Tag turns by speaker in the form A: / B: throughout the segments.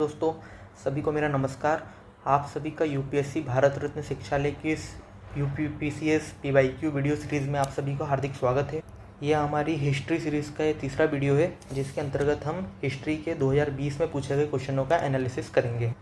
A: दोस्तों, सभी को मेरा नमस्कार। आप सभी का यूपीएससी भारत रत्न शिक्षालय की इस यूपीपीसीएस पीवाईक्यू वीडियो सीरीज़ में आप सभी का हार्दिक स्वागत है। यह हमारी हिस्ट्री सीरीज़ का ये तीसरा वीडियो है, जिसके अंतर्गत हम हिस्ट्री के 2020 में पूछे गए क्वेश्चनों का एनालिसिस करेंगे।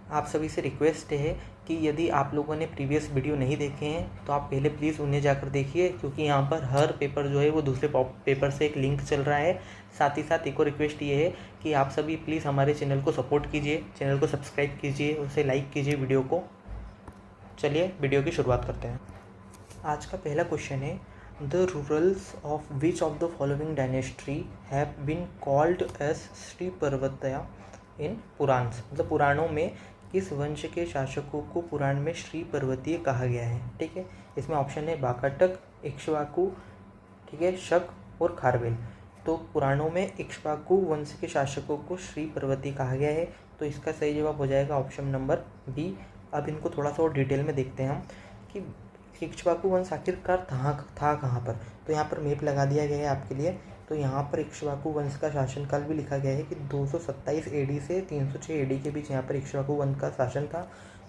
A: आप सभी से रिक्वेस्ट है कि यदि आप लोगों ने प्रीवियस वीडियो नहीं देखे हैं तो आप पहले प्लीज़ उन्हें जाकर देखिए, क्योंकि यहाँ पर हर पेपर जो है वो दूसरे पेपर से एक लिंक चल रहा है। साथ ही साथ एक और रिक्वेस्ट ये है कि आप सभी प्लीज़ हमारे चैनल को सपोर्ट कीजिए, चैनल को सब्सक्राइब कीजिए, उसे लाइक कीजिए वीडियो को। चलिए वीडियो की शुरुआत करते हैं। आज का पहला क्वेश्चन है, the rulers of which of the following dynasty have been called as Shri Parvatiya in Puranas. मतलब पुराणों में किस वंश के शासकों को पुराण में श्री पर्वतीय कहा गया है। ठीक है, इसमें ऑप्शन है वाकाटक, इक्ष्वाकु, ठीक है, शक और खारवेल। तो पुराणों में इक्ष्वाकु वंश के शासकों को श्री पर्वतीय कहा गया है, तो इसका सही जवाब हो जाएगा ऑप्शन नंबर बी। अब इनको थोड़ा सा और डिटेल में देखते हैं हम कि इक्ष्वाकु वंश आखिरकार था कहाँ पर। तो यहाँ पर मैप लगा दिया गया है आपके लिए। तो यहाँ पर इक्ष्वाकु वंश का शासनकाल भी लिखा गया है कि 227 एडी से 306 एडी के बीच यहाँ पर इक्ष्वाकु वंश का शासन था,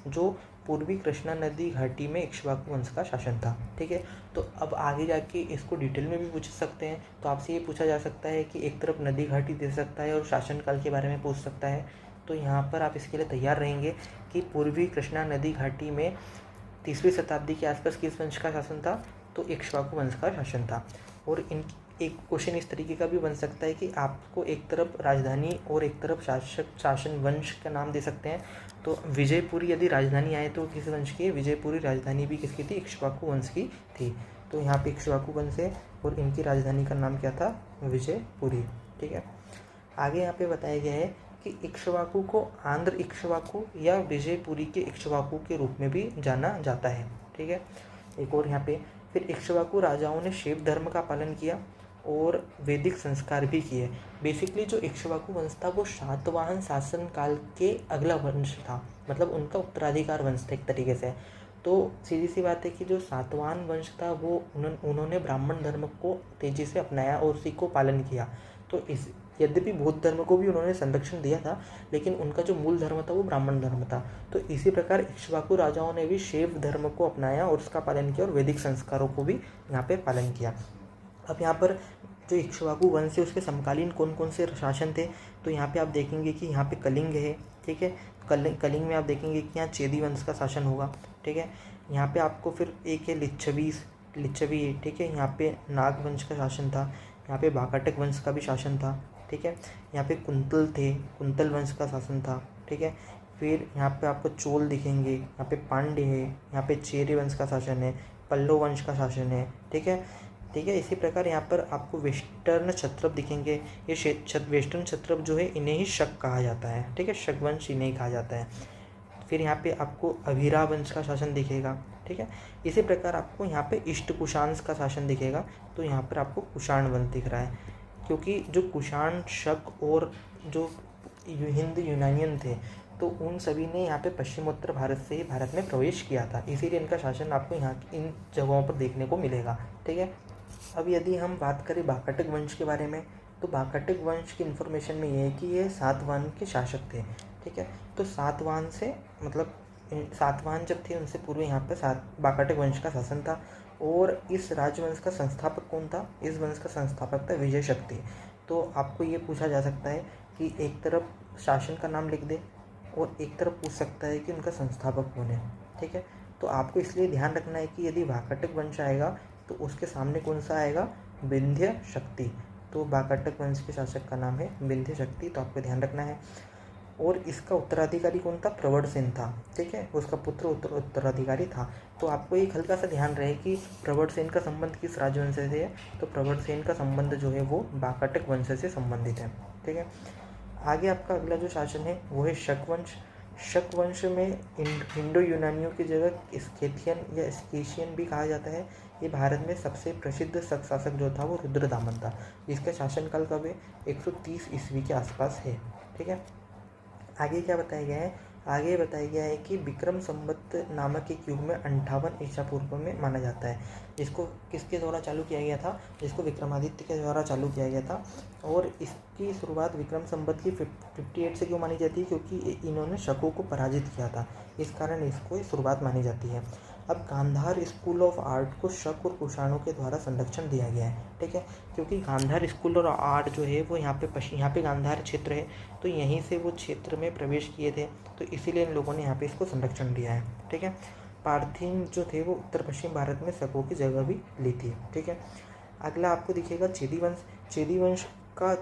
A: जो पूर्वी कृष्णा नदी घाटी में इक्ष्वाकु वंश का शासन था। ठीक है, तो अब आगे जाके इसको डिटेल में भी पूछ सकते हैं। तो आपसे ये पूछा जा सकता है कि एक तरफ नदी घाटी दे सकता है और शासनकाल के बारे में पूछ सकता है। तो यहाँ पर आप इसके लिए तैयार रहेंगे कि पूर्वी कृष्णा नदी घाटी में 3वीं शताब्दी के आसपास किस वंश का शासन था। तो इक्ष्वाकु वंश का शासन था। और एक क्वेश्चन इस तरीके का भी बन सकता है कि आपको एक तरफ राजधानी और एक तरफ शासन वंश का नाम दे सकते हैं। तो विजयपुरी यदि राजधानी आए तो किस वंश की? विजयपुरी राजधानी भी किसकी थी? इक्ष्वाकु वंश की थी। तो यहाँ पे इक्ष्वाकु वंश है और इनकी राजधानी का नाम क्या था? विजयपुरी। ठीक है, आगे यहाँ पे बताया गया है कि इक्ष्वाकु को आंध्र इक्ष्वाकु या विजयपुरी के इक्ष्वाकु के रूप में भी जाना जाता है। ठीक है, एक और यहाँ पे फिर इक्ष्वाकु राजाओं ने शैव धर्म का पालन किया और वैदिक संस्कार भी किए। बेसिकली जो इक्ष्वाकु वंश था वो सातवाहन शासन काल के अगला वंश था, मतलब उनका उत्तराधिकार वंश था एक तरीके से। तो सीधी सी बात है कि जो सातवाहन वंश था वो उन्होंने ब्राह्मण धर्म को तेजी से अपनाया और उसी को पालन किया। तो इस यद्यपि बौद्ध धर्म को भी उन्होंने संरक्षण दिया था, लेकिन उनका जो मूल धर्म था वो ब्राह्मण धर्म था। तो इसी प्रकार इक्ष्वाकु राजाओं ने भी शैव धर्म को अपनाया और उसका पालन किया और वैदिक संस्कारों को भी यहाँ पे पालन किया। अब यहाँ पर जो इक्ष्वाकु वंश है उसके समकालीन कौन कौन से शासन थे, तो यहाँ पे आप देखेंगे कि यहाँ पे कलिंग है। ठीक है, कलिंग में आप देखेंगे कि यहाँ चेदी वंश का शासन होगा। ठीक है, यहाँ पे आपको फिर एक है लिच्छवी। ठीक है, यहाँ पे नाग वंश का शासन था। यहाँ पे वाकाटक वंश का भी शासन था। ठीक है, यहाँ पे कुंतल वंश का शासन था। ठीक है, फिर यहाँ पे आपको चोल दिखेंगे, यहाँ पे पांड्य है, यहाँ पे चेरे वंश का शासन है, पल्लव वंश का शासन है। ठीक है, इसी प्रकार यहाँ पर आपको वेस्टर्न क्षत्रप दिखेंगे। ये वेस्टर्न क्षत्रप जो है इन्हें ही शक कहा जाता है। ठीक है, शक वंश इन्हें ही कहा जाता है। फिर यहाँ पे आपको अभिरा वंश का शासन दिखेगा। ठीक है, इसी प्रकार आपको यहाँ पे इष्ट कुषाण का शासन दिखेगा। तो यहाँ पर आपको कुषाण वंश दिख रहा है, क्योंकि जो कुषाण, शक और जो हिंद यूनानियन थे तो उन सभी ने यहाँ पे पश्चिमोत्तर भारत से ही भारत में प्रवेश किया था, इसीलिए इनका शासन आपको यहाँ इन जगहों पर देखने को मिलेगा। ठीक है, अब यदि हम बात करें वाकाटक वंश के बारे में, तो वाकाटक वंश की इन्फॉर्मेशन में ये है कि ये सातवाहन के शासक थे। ठीक है, तो सातवाहन से मतलब सातवाहन जब थे उनसे पूर्व यहाँ पर वाकाटक वंश का शासन था। और इस राजवंश का संस्थापक कौन था? इस वंश का संस्थापक था विजय शक्ति। तो आपको ये पूछा जा सकता है कि एक तरफ शासन का नाम लिख दे और एक तरफ पूछ सकता है कि उनका संस्थापक कौन है। ठीक है, तो आपको इसलिए ध्यान रखना है कि यदि वाकाटक वंश आएगा तो उसके सामने कौन सा आएगा? विंध्य शक्ति। तो वाकाटक वंश के शासक का नाम है विंध्य शक्ति, तो आपको ध्यान रखना है। और इसका उत्तराधिकारी कौन था? प्रवरसेन था। ठीक है, उसका पुत्र उत्तराधिकारी था। तो आपको एक हल्का सा ध्यान रहे कि प्रवरसेन का संबंध किस राजवंश से है। तो प्रवरसेन का संबंध जो है वो वाकाटक वंश से संबंधित है। ठीक है, आगे आपका अगला जो शासन है वो है शक वंश। शक वंश में इंडो यूनानियों की जगह स्केथियन या स्केशियन भी कहा जाता है। ये भारत में सबसे प्रसिद्ध शक शासक जो था वो रुद्रदामन था, जिसका शासनकाल कब है? 130 ईस्वी के आसपास है। ठीक है, आगे क्या बताया गया है? आगे बताया गया है कि विक्रम संवत नामक एक युग में 58 ईसा पूर्व में माना जाता है, जिसको किसके द्वारा चालू किया गया था, जिसको विक्रमादित्य के द्वारा चालू किया गया था। और इसकी शुरुआत विक्रम संवत की 58 से क्यों मानी जाती है, क्योंकि इन्होंने शकों को पराजित किया था, इस कारण इसको शुरुआत मानी जाती है। अब गांधार स्कूल ऑफ आर्ट को शक और कुषाणों के द्वारा संरक्षण दिया गया है, ठीक है, क्योंकि गांधार स्कूल और आर्ट जो है वो यहाँ पे गांधार क्षेत्र है, तो यहीं से वो क्षेत्र में प्रवेश किए थे, तो इसीलिए इन लोगों ने यहाँ पे इसको संरक्षण दिया है, ठीक है। पारथीन जो थे वो उत्तर पश्चिम भारत में शकों की जगह भी ली थी, ठीक है। अगला आपको दिखेगा चेदी वंश। चेदी वंश का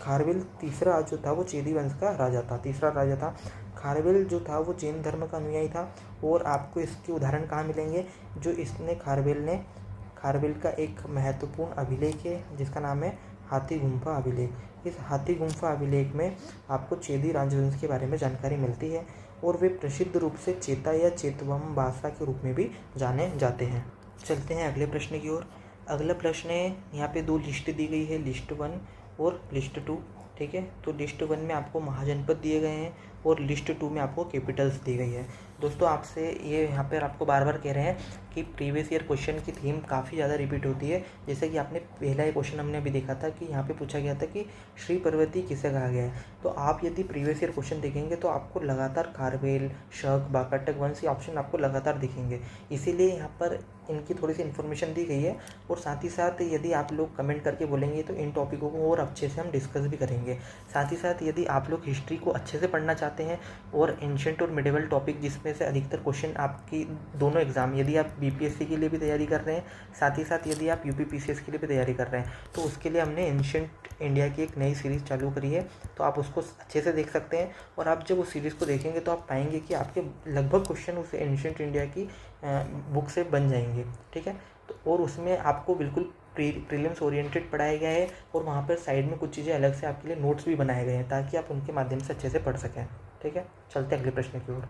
A: खारवेल तीसरा जो था वो चेदी वंश का राजा था, तीसरा राजा था। खारवेल जो था वो जैन धर्म का अनुयायी था, और आपको इसके उदाहरण कहाँ मिलेंगे, जो इसने खारवेल का एक महत्वपूर्ण अभिलेख है जिसका नाम है हाथी गुम्फा अभिलेख। इस हाथी गुम्फा अभिलेख में आपको चेदी राजवंश के बारे में जानकारी मिलती है, और वे प्रसिद्ध रूप से चेता या चेतवम बासा के रूप में भी जाने जाते हैं। चलते हैं अगले प्रश्न की ओर। अगला प्रश्न है, यहाँ पे 2 लिस्ट दी गई है, लिस्ट 1 और लिस्ट 2, ठीक है। तो लिस्ट 1 में आपको महाजनपद दिए गए हैं, और लिस्ट 2 में आपको कैपिटल्स दी गई है। दोस्तों आपसे ये यहाँ पर आपको बार बार कह रहे हैं कि प्रीवियस ईयर क्वेश्चन की थीम काफ़ी ज़्यादा रिपीट होती है। जैसे कि आपने पहला क्वेश्चन हमने अभी देखा था कि यहाँ पे पूछा गया था कि श्री पर्वती किसे कहा गया है। तो आप यदि प्रीवियस ईयर क्वेश्चन देखेंगे तो आपको लगातार खारवेल, शक, वाकाटक वंश ये ऑप्शन आपको लगातार दिखेंगे, इसीलिए यहाँ पर इनकी थोड़ी सी इन्फॉर्मेशन दी गई है। और साथ ही साथ यदि आप लोग कमेंट करके बोलेंगे तो इन टॉपिकों को और अच्छे से हम डिस्कस भी करेंगे। साथ ही साथ यदि आप लोग हिस्ट्री को अच्छे से पढ़ना चाहते हैं और एंशिएंट और मिडिवल टॉपिक जिसमें से अधिकतर क्वेश्चन आपकी दोनों एग्जाम, यदि आप बीपीएससी के लिए भी तैयारी कर रहे हैं, साथ ही साथ यदि आप यूपीपीसीएस के लिए भी तैयारी कर रहे हैं, तो उसके लिए हमने एंशिएंट इंडिया की एक नई सीरीज़ चालू करी है, तो आप उसको अच्छे से देख सकते हैं। और आप जब उस सीरीज़ को देखेंगे तो आप पाएंगे कि आपके लगभग क्वेश्चन उस एंशिएंट इंडिया की बुक से बन जाएंगे, ठीक है। तो और उसमें आपको बिल्कुल प्रीलिम्स ओरिएंटेड पढ़ाया गया है, और वहाँ पर साइड में कुछ चीज़ें अलग से आपके लिए नोट्स भी बनाए गए हैं ताकि आप उनके माध्यम से अच्छे से पढ़ सकें, ठीक है। चलते हैं अगले प्रश्न की ओर।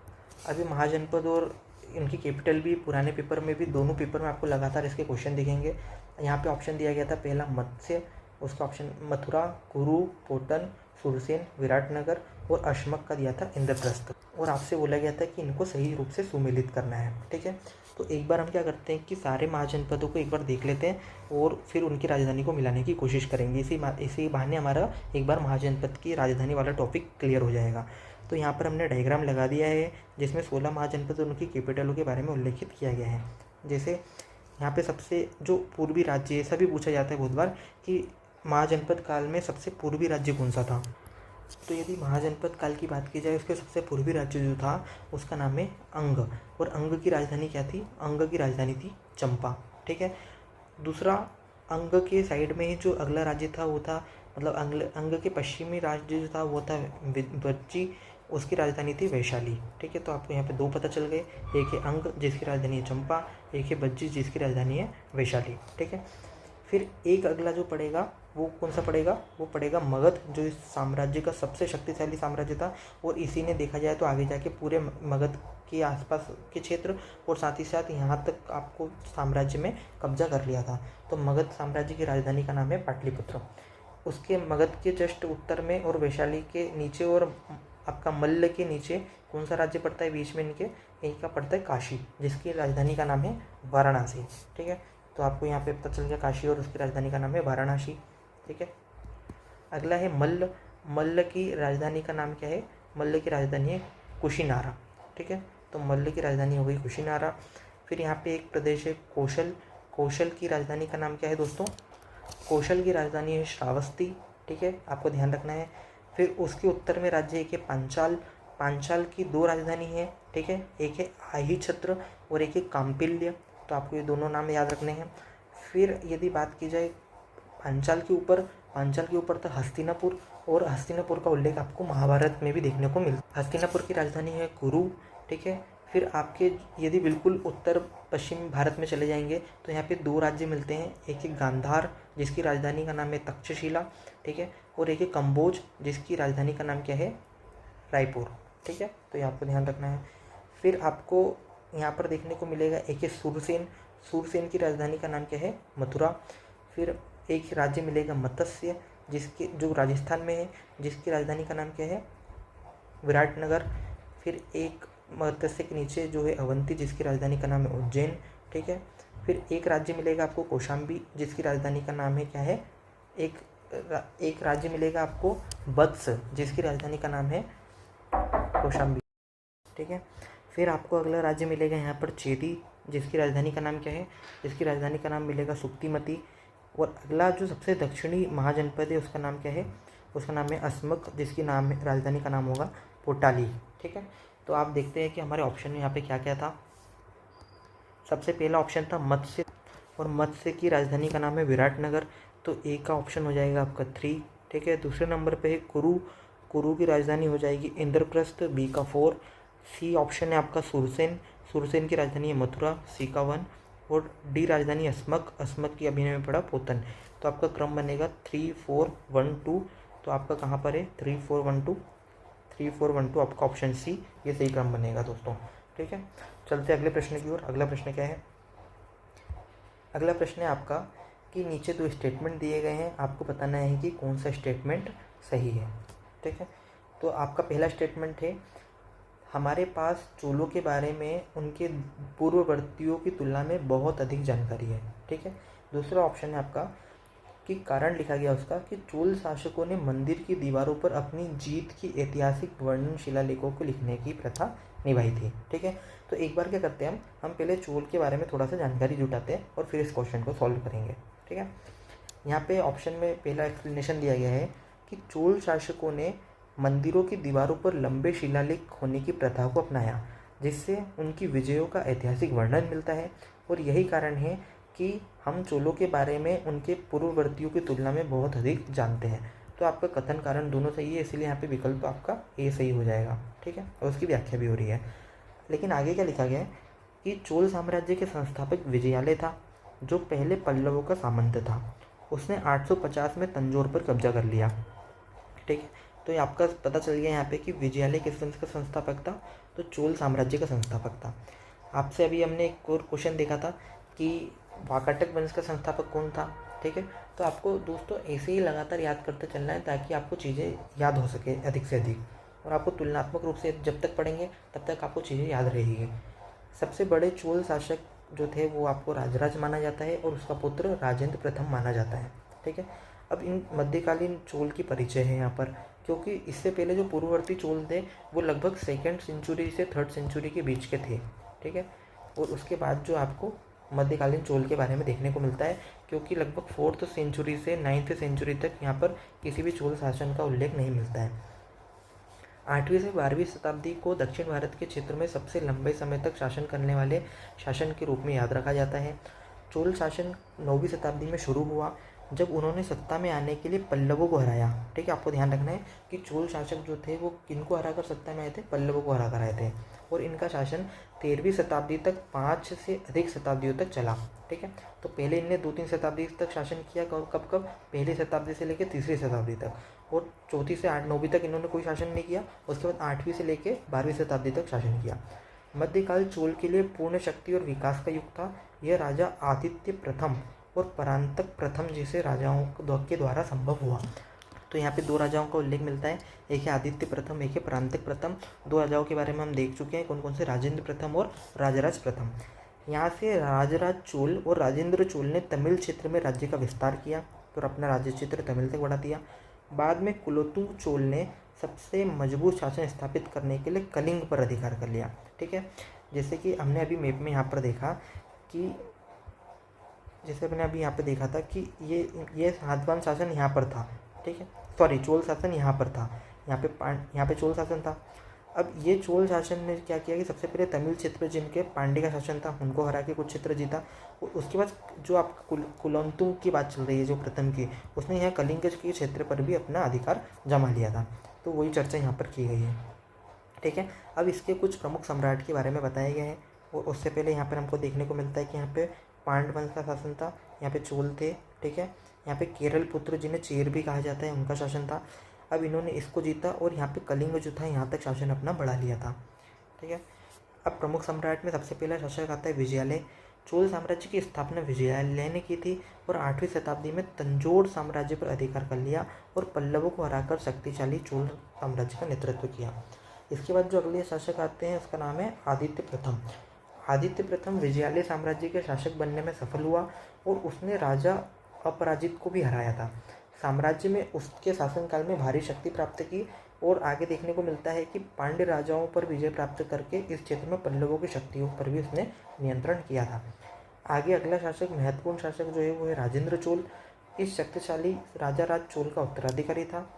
A: अभी महाजनपद और इनकी कैपिटल भी पुराने पेपर में भी, दोनों पेपर में आपको लगातार इसके क्वेश्चन दिखेंगे। यहाँ पे ऑप्शन दिया गया था पहला मत्स्य, उसका ऑप्शन मथुरा, कुरु, कोटन, सुरसेन, विराटनगर, और अशमक का दिया था इंद्रप्रस्थ, और आपसे बोला गया था कि इनको सही रूप से सुमेलित करना है, ठीक है। तो एक बार हम क्या करते हैं कि सारे महाजनपदों को एक बार देख लेते हैं और फिर उनकी राजधानी को मिलाने की कोशिश करेंगे। इसी बहाने हमारा एक बार महाजनपद की राजधानी वाला टॉपिक क्लियर हो जाएगा। तो यहाँ पर हमने डायग्राम लगा दिया है जिसमें 16 महाजनपद और उनकी कैपिटलों के बारे में उल्लेखित किया गया है। जैसे यहाँ पे सबसे जो पूर्वी राज्य, ऐसा भी पूछा जाता है बहुत बार कि महाजनपद काल में सबसे पूर्वी राज्य कौन सा था। तो यदि महाजनपद काल की बात की जाए, उसके सबसे पूर्वी राज्य जो था उसका नाम है अंग, और अंग की राजधानी क्या थी, अंग की राजधानी थी चंपा, ठीक है। दूसरा, अंग के साइड में ही जो अगला राज्य था वो था, मतलब अंग के पश्चिमी राज्य जो था वो था वज्जी, उसकी राजधानी थी वैशाली, ठीक है। तो आपको यहाँ पे 2 पता चल गए, एक है अंग जिसकी राजधानी है चंपा, एक है वज्जी जिसकी राजधानी है वैशाली, ठीक है। फिर एक अगला जो पड़ेगा वो कौन सा पड़ेगा, वो पड़ेगा मगध, जो इस साम्राज्य का सबसे शक्तिशाली साम्राज्य था, और इसी ने देखा जाए तो आगे जाके पूरे मगध के आसपास के क्षेत्र और साथ ही साथ यहाँ तक आपको साम्राज्य में कब्जा कर लिया था। तो मगध साम्राज्य की राजधानी का नाम है पाटलिपुत्र। उसके मगध के जस्ट उत्तर में और वैशाली के नीचे और आपका मल्ल के नीचे कौन सा राज्य पड़ता है बीच में इनके, इनका पड़ता है काशी, जिसकी राजधानी का नाम है वाराणसी, ठीक है। तो आपको यहाँ पे पता चल गया काशी और उसकी राजधानी का नाम है वाराणसी, ठीक है। अगला है मल्ल। मल्ल की राजधानी का नाम क्या है, मल्ल की राजधानी है कुशीनारा, ठीक है। तो मल्ल की राजधानी हो गई कुशीनारा। फिर यहाँ पे एक प्रदेश है कौशल। कौशल की राजधानी का नाम क्या है दोस्तों, कौशल की राजधानी है श्रावस्ती, ठीक है, आपको ध्यान रखना है। फिर उसके उत्तर में राज्य एक है पांचाल। पांचाल की 2 राजधानी है, ठीक है, एक है आही छत्र और एक है काम्पिल्य, तो आपको ये दोनों नाम याद रखने हैं। फिर यदि बात की जाए पांचाल के ऊपर था हस्तिनापुर, और हस्तिनापुर का उल्लेख आपको महाभारत में भी देखने को मिलता है। हस्तिनापुर की राजधानी है कुरु, ठीक है। फिर आपके यदि बिल्कुल उत्तर पश्चिम भारत में चले जाएंगे तो यहाँ पे 2 राज्य मिलते हैं, एक है गांधार जिसकी राजधानी का नाम है तक्षशिला, ठीक है, और एक है कंबोज जिसकी राजधानी का नाम क्या है, रायपुर, ठीक है। तो ये आपको ध्यान रखना है। फिर आपको यहाँ पर देखने को मिलेगा एक है सुरसेन। सुरसेन की राजधानी का नाम क्या है, मथुरा। फिर एक राज्य मिलेगा मत्स्य, जिसके जो राजस्थान में है, जिसकी राजधानी का नाम क्या है, विराटनगर। फिर एक मत्स्य के नीचे जो है अवंती, जिसकी राजधानी का नाम है उज्जैन, ठीक है। फिर एक राज्य मिलेगा आपको कौशाम्बी, जिसकी राजधानी का नाम है क्या है, एक राज्य मिलेगा आपको वत्स, जिसकी राजधानी का नाम है कौशाम्बी, ठीक है। फिर आपको अगला राज्य मिलेगा यहाँ पर चेदी, जिसकी राजधानी का नाम क्या है, जिसकी राजधानी का नाम मिलेगा सुक्तिमती। और अगला जो सबसे दक्षिणी महाजनपद है उसका नाम क्या है, उसका नाम है अस्मक, जिसकी राजधानी का नाम होगा पोटाली, ठीक है। तो आप देखते हैं कि हमारे ऑप्शन में यहाँ पे क्या क्या था। सबसे पहला ऑप्शन था मत्स्य, और मत्स्य की राजधानी का नाम है विराटनगर, तो ए का ऑप्शन हो जाएगा आपका 3, ठीक है। दूसरे नंबर पे है कुरु, कुरु की राजधानी हो जाएगी इंद्रप्रस्थ, बी का 4। सी ऑप्शन है आपका सुरसेन, सुरसेन की राजधानी है मथुरा, सी का 1। और डी राजधानी अस्मक, अस्मक की अभी में पड़ा पोतन। तो आपका क्रम बनेगा 3 4 1 2। तो आपका कहाँ पर है 3 4 1 2, 3 4 1 2 आपका ऑप्शन सी, ये सही क्रम बनेगा दोस्तों, ठीक है। चलते अगले प्रश्न की ओर। अगला प्रश्न क्या है, अगला प्रश्न है आपका कि नीचे 2 स्टेटमेंट दिए गए हैं, आपको बताना है कि कौन सा स्टेटमेंट सही है, ठीक है। तो आपका पहला स्टेटमेंट है, हमारे पास चोलों के बारे में उनके पूर्ववर्तियों की तुलना में बहुत अधिक जानकारी है, ठीक है। दूसरा ऑप्शन है आपका कि कारण लिखा गया उसका कि चोल शासकों ने मंदिर की दीवारों पर अपनी जीत की ऐतिहासिक वर्णन शिलालेखों को लिखने की प्रथा निभाई थी, ठीक है। तो एक बार क्या करते हैं, हम पहले चोल के बारे में थोड़ा सा जानकारी जुटाते हैं और फिर इस क्वेश्चन को सॉल्व करेंगे, ठीक है। यहाँ पे ऑप्शन में पहला एक्सप्लेनेशन दिया गया है कि चोल शासकों ने मंदिरों की दीवारों पर लंबे शिलालेख होने की प्रथा को अपनाया, जिससे उनकी विजयों का ऐतिहासिक वर्णन मिलता है। और यही कारण है कि हम चोलों के बारे में उनके पूर्ववर्तियों की तुलना में बहुत अधिक जानते हैं। तो आपका कथन कारण दोनों सही है, इसलिए यहाँ पे विकल्प आपका ए सही हो जाएगा, ठीक है। और उसकी व्याख्या भी हो रही है। लेकिन आगे क्या लिखा गया है कि चोल साम्राज्य के संस्थापक विजयालय था, जो पहले पल्लवों का सामंत था। उसने 850 में तंजौर पर कब्जा कर लिया, ठीक है। तो ये आपका पता चल गया यहाँ पे कि विजयालय किस वंश का संस्थापक था, तो चोल साम्राज्य का संस्थापक था। आपसे अभी हमने एक और क्वेश्चन देखा था कि वाकाटक वंश का संस्थापक कौन था, ठीक है। तो आपको दोस्तों ऐसे ही लगातार याद करते चलना है ताकि आपको चीज़ें याद हो सके अधिक से अधिक, और आपको तुलनात्मक रूप से जब तक पढ़ेंगे तब तक आपको चीज़ें याद रहेगी। सबसे बड़े चोल शासक जो थे वो आपको राजराज माना जाता है, और उसका पुत्र राजेंद्र प्रथम माना जाता है, ठीक है। अब इन मध्यकालीन चोल की परिचय है यहाँ पर, क्योंकि इससे पहले जो पूर्ववर्ती चोल थे वो लगभग 2nd सेंचुरी से 3rd सेंचुरी के बीच के थे, ठीक है। और उसके बाद जो आपको मध्यकालीन चोल के बारे में देखने को मिलता है, क्योंकि लगभग 4th सेंचुरी से 9th सेंचुरी तक यहाँ पर किसी भी चोल शासन का उल्लेख नहीं मिलता है। 8वीं से 12वीं शताब्दी को दक्षिण भारत के क्षेत्र में सबसे लंबे समय तक शासन करने वाले शासन के रूप में याद रखा जाता है। चोल शासन 9वीं शताब्दी में शुरू हुआ, जब उन्होंने सत्ता में आने के लिए पल्लवों को हराया, ठीक है। आपको ध्यान रखना है कि चोल शासक जो थे वो किनको हराकर सत्ता में आए थे, पल्लवों को हराकर आए थे। और इनका शासन 13वीं शताब्दी तक 5 से अधिक शताब्दियों तक चला, ठीक है। तो पहले इनने 2-3 शताब्दी तक शासन किया, कब कब, पहली शताब्दी से लेकर 3री शताब्दी तक, और 4वीं से 9वीं तक इन्होंने कोई शासन नहीं किया। उसके बाद 8वीं से लेकर 12वीं शताब्दी तक शासन किया। मध्यकाल चोल के लिए पूर्ण शक्ति और विकास का युग था। यह राजा आदित्य प्रथम और परांतक प्रथम जैसे राजाओं के द्वारा संभव हुआ। तो यहाँ पे 2 राजाओं का उल्लेख मिलता है, एक है आदित्य प्रथम, एक है परांतक प्रथम। 2 राजाओं के बारे में हम देख चुके हैं, कौन कौन से, राजेंद्र प्रथम और राजराज प्रथम। यहाँ से राजराज चोल और राजेंद्र चोल ने तमिल क्षेत्र में राज्य का विस्तार किया और अपना राज्य क्षेत्र तमिल तक बढ़ा दिया। बाद में कुलोत्तुंग चोल ने सबसे मजबूत शासन स्थापित करने के लिए कलिंग पर अधिकार कर लिया, ठीक है। जैसे कि हमने अभी मैप में यहाँ पर देखा कि जैसे मैंने अभी यहाँ पे देखा था कि ये सातवाहन शासन यहाँ पर था, ठीक है, सॉरी चोल शासन यहाँ पर था, यहाँ पे चोल शासन था। अब ये चोल शासन ने क्या किया कि सबसे पहले तमिल क्षेत्र जिनके पांड्य का शासन था उनको हरा के कुछ क्षेत्र जीता। उसके बाद जो आपका कुलोत्तुंग की बात चल रही है जो प्रथम की, उसने यहाँ कलिंग के क्षेत्र पर भी अपना अधिकार जमा लिया था। तो वही चर्चा यहाँ पर की गई है, ठीक है। अब इसके कुछ प्रमुख सम्राट के बारे में बताया गया है, और उससे पहले यहाँ पर हमको देखने को मिलता है कि यहाँ पे पांड्य वंश का शासन था, यहाँ पे चोल थे, ठीक है। यहाँ पे केरल पुत्र जिन्हें चेर भी कहा जाता है उनका शासन था। अब इन्होंने इसको जीता और यहाँ पे कलिंग जो था यहाँ तक शासन अपना बढ़ा लिया था, ठीक है। अब प्रमुख सम्राट में सबसे पहला शासक आता है विजयालय। चोल साम्राज्य की स्थापना विजयालय ने की थी और 8वीं शताब्दी में तंजौर साम्राज्य पर अधिकार कर लिया और पल्लवों को हराकर शक्तिशाली चोल साम्राज्य का नेतृत्व किया। इसके बाद जो अगले शासक आते हैं उसका नाम है आदित्य प्रथम। आदित्य प्रथम विजयालय साम्राज्य के शासक बनने में सफल हुआ और उसने राजा अपराजित को भी हराया था। साम्राज्य में उसके शासनकाल में भारी शक्ति प्राप्त की और आगे देखने को मिलता है कि पांड्य राजाओं पर विजय प्राप्त करके इस क्षेत्र में पल्लवों की शक्तियों पर भी उसने नियंत्रण किया था। आगे अगला शासक, महत्वपूर्ण शासक जो है वो है राजेंद्र चोल। इस शक्तिशाली राजा राज चोल का उत्तराधिकारी था।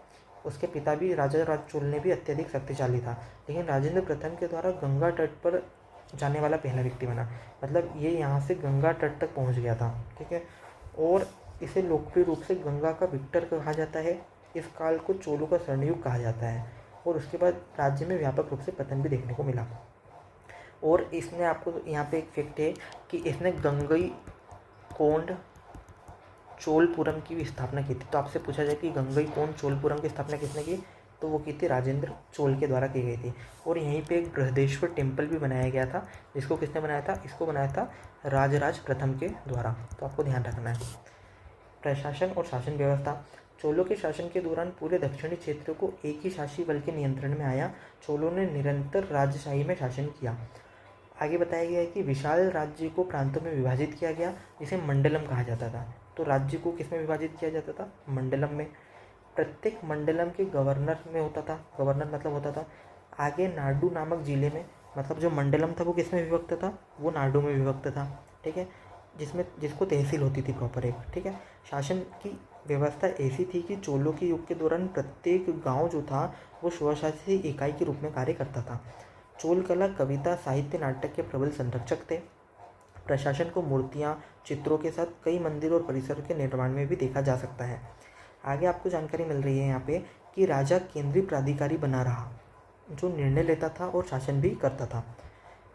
A: उसके पिता भी राजा राज चोल ने भी अत्यधिक शक्तिशाली था, लेकिन राजेंद्र प्रथम के द्वारा गंगा तट पर जाने वाला पहला व्यक्ति बना। मतलब ये यहाँ से गंगा तट तक पहुँच गया था, ठीक है। और इसे लोकप्रिय रूप से गंगा का विक्टर कहा जाता है। इस काल को चोलों का स्वर्णयुग कहा जाता है। और उसके बाद राज्य में व्यापक रूप से पतन भी देखने को मिला। और इसने, आपको यहाँ पे एक फैक्ट है कि इसने गंगई कोंड चोलपुरम की भी स्थापना की थी। तो आपसे पूछा जाए कि गंगई कोंड चोलपुरम की स्थापना किसने की, तो वो की थी राजेंद्र चोल के द्वारा की गई थी। और यहीं पे एक बृहदेश्वर टेम्पल भी बनाया गया था, जिसको किसने बनाया था, इसको बनाया था राजराज प्रथम के द्वारा। तो आपको ध्यान रखना है। प्रशासन और शासन व्यवस्था। चोलों के शासन के दौरान पूरे दक्षिणी क्षेत्र को एक ही शासी बल के नियंत्रण में आया। चोलों ने निरंतर राजशाही में शासन किया। आगे बताया गया है कि विशाल राज्य को प्रांतों में विभाजित किया गया, जिसे मंडलम कहा जाता था। तो राज्य को किसमें विभाजित किया जाता था, मंडलम में। प्रत्येक मंडलम के गवर्नर में होता था, गवर्नर मतलब होता था। आगे नाडु नामक जिले में, मतलब जो मंडलम था वो किसमें विभक्त था, वो नाडु में विभक्त था, ठीक है, जिसको तहसील होती थी प्रॉपर एक, ठीक है। शासन की व्यवस्था ऐसी थी कि चोलों के युग के दौरान प्रत्येक गांव जो था वो स्वशासी इकाई के रूप में कार्य करता था। चोल कला, कविता, साहित्य, नाटक के प्रबल संरक्षक थे। प्रशासन को मूर्तियाँ, चित्रों के साथ कई मंदिर और परिसर के निर्माण में भी देखा जा सकता है। आगे आपको जानकारी मिल रही है यहाँ पे कि राजा केंद्रीय प्राधिकारी बना रहा, जो निर्णय लेता था और शासन भी करता था।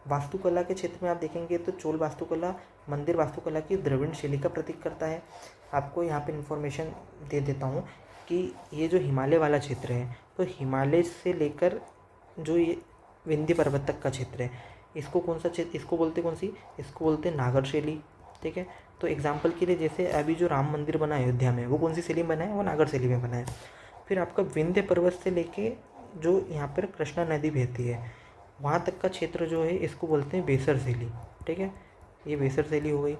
A: वास्तुकला के क्षेत्र में आप देखेंगे तो चोल वास्तुकला मंदिर वास्तुकला की द्रविड़ शैली का प्रतीक करता है। आपको यहाँ पे इन्फॉर्मेशन दे देता हूँ कि ये जो हिमालय वाला क्षेत्र है, तो हिमालय से लेकर जो ये विंध्य पर्वत तक का क्षेत्र है, इसको कौन सा क्षेत्र, इसको बोलते कौन सी, इसको बोलते नागर शैली, ठीक है। तो एग्जाम्पल के लिए जैसे अभी जो राम मंदिर बना है अयोध्या में, वो कौन सी शैली में बना है, वो नागर शैली में बना है। फिर आपका विंध्य पर्वत से लेके जो यहाँ पर कृष्णा नदी बहती है, वहाँ तक का क्षेत्र जो है इसको बोलते हैं बेसर शैली, ठीक है। ये बेसर शैली हो गई।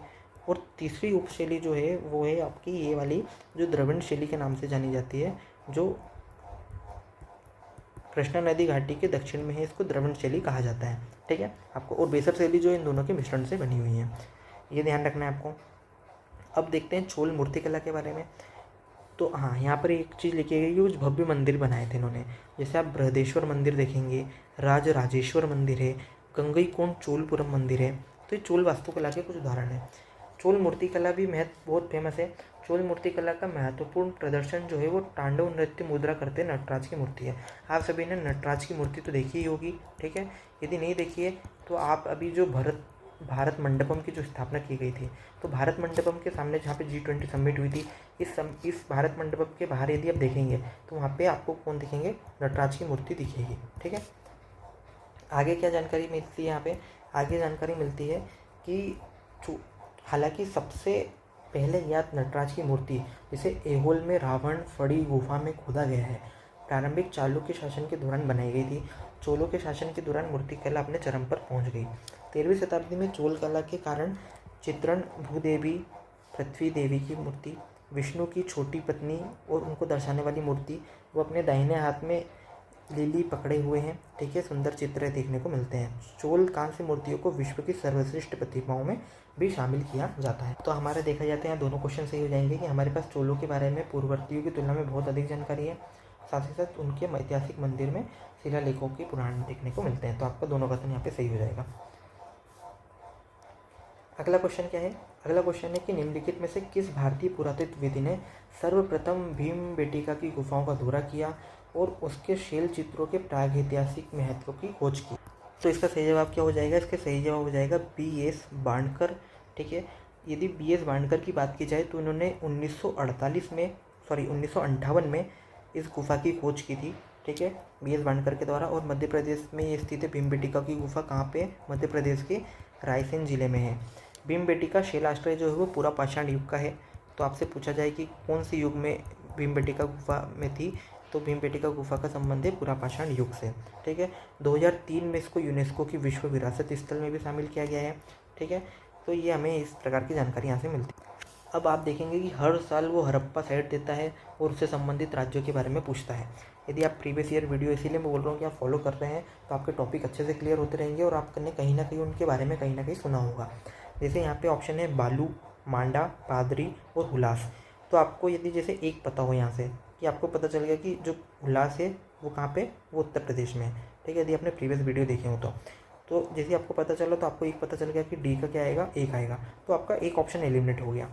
A: और तीसरी उपशैली जो है वो है आपकी ये वाली, जो द्रविड़ शैली के नाम से जानी जाती है, जो कृष्णा नदी घाटी के दक्षिण में है, इसको द्रविड़ शैली कहा जाता है, ठीक है आपको। और बेसर शैली जो इन दोनों के मिश्रण से बनी हुई है, ये ध्यान रखना है आपको। अब देखते हैं चोल मूर्तिकला के बारे में। तो हाँ, यहाँ पर एक चीज़ लिखी गई कि कुछ भव्य मंदिर बनाए थे इन्होंने। जैसे आप बृहदेश्वर मंदिर देखेंगे, राजराजेश्वर मंदिर है, गंगई कोंड चोलपुरम मंदिर है। तो ये चोल वास्तुकला के कुछ उदाहरण हैं। चोल मूर्तिकला भी बहुत फेमस है। चोल मूर्तिकला का महत्वपूर्ण प्रदर्शन जो है वो तांडव नृत्य मुद्रा करते नटराज की मूर्ति है। आप सभी ने नटराज की मूर्ति तो देखी ही होगी, ठीक है। यदि नहीं देखी है तो आप अभी जो भारत मंडपम की जो स्थापना की गई थी, तो भारत मंडपम के सामने जहाँ पे G20 समिट हुई थी, इस भारत मंडपम के बाहर यदि आप देखेंगे तो वहाँ पे आपको कौन दिखेंगे, नटराज की मूर्ति दिखेगी, ठीक है। आगे क्या जानकारी मिलती है यहाँ पे, आगे जानकारी मिलती है कि हालांकि सबसे पहले ज्ञात नटराज की मूर्ति जिसे ऐहोल में रावण फड़ी गुफा में खोदा गया है, प्रारंभिक चालुक्य शासन के दौरान बनाई गई थी। चोलों के शासन के दौरान मूर्तिकला अपने चरम पर पहुंच गई। 13वीं शताब्दी में चोल कला के कारण चित्रण भूदेवी, पृथ्वी देवी की मूर्ति, विष्णु की छोटी पत्नी और उनको दर्शाने वाली मूर्ति, वो अपने दाहिने हाथ में लिली पकड़े हुए हैं, ठीक है, सुंदर चित्र देखने को मिलते हैं। चोल कांस्य मूर्तियों को विश्व की सर्वश्रेष्ठ प्रतिमाओं में भी शामिल किया जाता है। तो हमारे देखा जाता है यहाँ दोनों क्वेश्चन सही हो जाएंगे कि हमारे पास चोलों के बारे में पूर्ववर्तियों की तुलना में बहुत अधिक जानकारी है, साथ ही साथ उनके ऐतिहासिक मंदिर में शिलालेखों के पुराण देखने को मिलते हैं। तो आपका दोनों कथन यहाँ पे सही हो जाएगा। अगला क्वेश्चन क्या है, अगला क्वेश्चन है कि निम्नलिखित में से किस भारतीय पुरातत्वविद ने सर्वप्रथम भीमबेटिका की गुफाओं का दौरा किया और उसके शैल चित्रों के प्रागैतिहासिक महत्व की खोज की। तो इसका सही जवाब क्या हो जाएगा, इसका सही जवाब हो जाएगा B.S. बांडकर, ठीक है। यदि B.S. बांडकर की बात की जाए तो इन्होंने 1958 में इस गुफा की खोज की थी, ठीक है, B.S. बांडकर के द्वारा। और मध्य प्रदेश में ये स्थित है भीमबेटिका की गुफा, कहाँ पे, मध्य प्रदेश के रायसेन जिले में है। भीमबेटिका शैलाश्रय जो है वो पूरा पाषाण युग का है। तो आपसे पूछा जाए कि कौन से युग में भीमबेटिका गुफा में थी, तो भीमबेटका गुफा का संबंध है पुरापाषाण युग से। ठीक है, 2003 में इसको यूनेस्को की विश्व विरासत स्थल में भी शामिल किया गया है। ठीक है, तो ये हमें इस प्रकार की जानकारी यहाँ से मिलती है। अब आप देखेंगे कि हर साल वो हड़प्पा साइट देता है और उससे संबंधित राज्यों के बारे में पूछता है। यदि आप प्रीवियस ईयर वीडियो, इसीलिए मैं बोल रहा हूँ कि आप फॉलो कर रहे हैं तो आपके टॉपिक अच्छे से क्लियर होते रहेंगे और आपने कहीं ना कहीं उनके बारे में कहीं ना कहीं सुना होगा। जैसे यहाँ पे ऑप्शन है बालू, मांडा, पादरी और हुलास। तो आपको यदि जैसे एक पता हो यहाँ से कि आपको पता चल गया कि जो हुलास है वो कहाँ पे, वो उत्तर प्रदेश में है। ठीक है, यदि आपने प्रीवियस वीडियो देखे हो तो जैसे आपको पता चला तो आपको एक पता चल गया कि डी का क्या आएगा, एक आएगा, तो आपका एक ऑप्शन एलिमिनेट हो गया।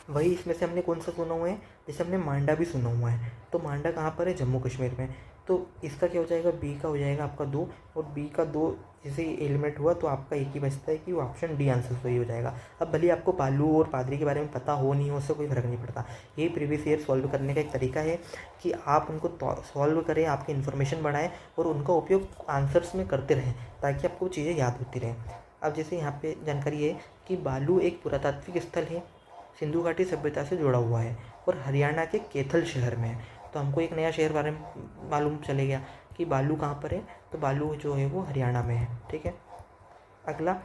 A: वही इसमें से हमने कौन सा सुना हुआ है, जैसे हमने मांडा भी सुना हुआ है, तो मांडा कहाँ पर है, जम्मू कश्मीर में। तो इसका क्या हो जाएगा, बी का हो जाएगा आपका 2, और बी का 2 जैसे एलिमिनेट हुआ तो आपका एक ही बचता है कि वो ऑप्शन डी आंसर सही हो जाएगा। अब भले आपको बालू और पादरी के बारे में पता हो नहीं हो, उससे कोई फर्क नहीं पड़ता। ये प्रीवियस ईयर सॉल्व करने का एक तरीका है कि आप उनको सॉल्व करें, आपकी इन्फॉर्मेशन बढ़ाएं और उनका उपयोग आंसर्स में करते रहें ताकि आपको चीज़ें याद होती रहें। अब जैसे यहाँ पे जानकारी है कि बालू एक पुरातात्विक स्थल है, सिंधु घाटी सभ्यता से जुड़ा हुआ है और हरियाणा के कैथल शहर में है। तो हमको एक नया शहर बारे में मालूम चले गया कि बालू कहाँ पर है, तो बालू जो है वो हरियाणा में है। ठीक है, अगला,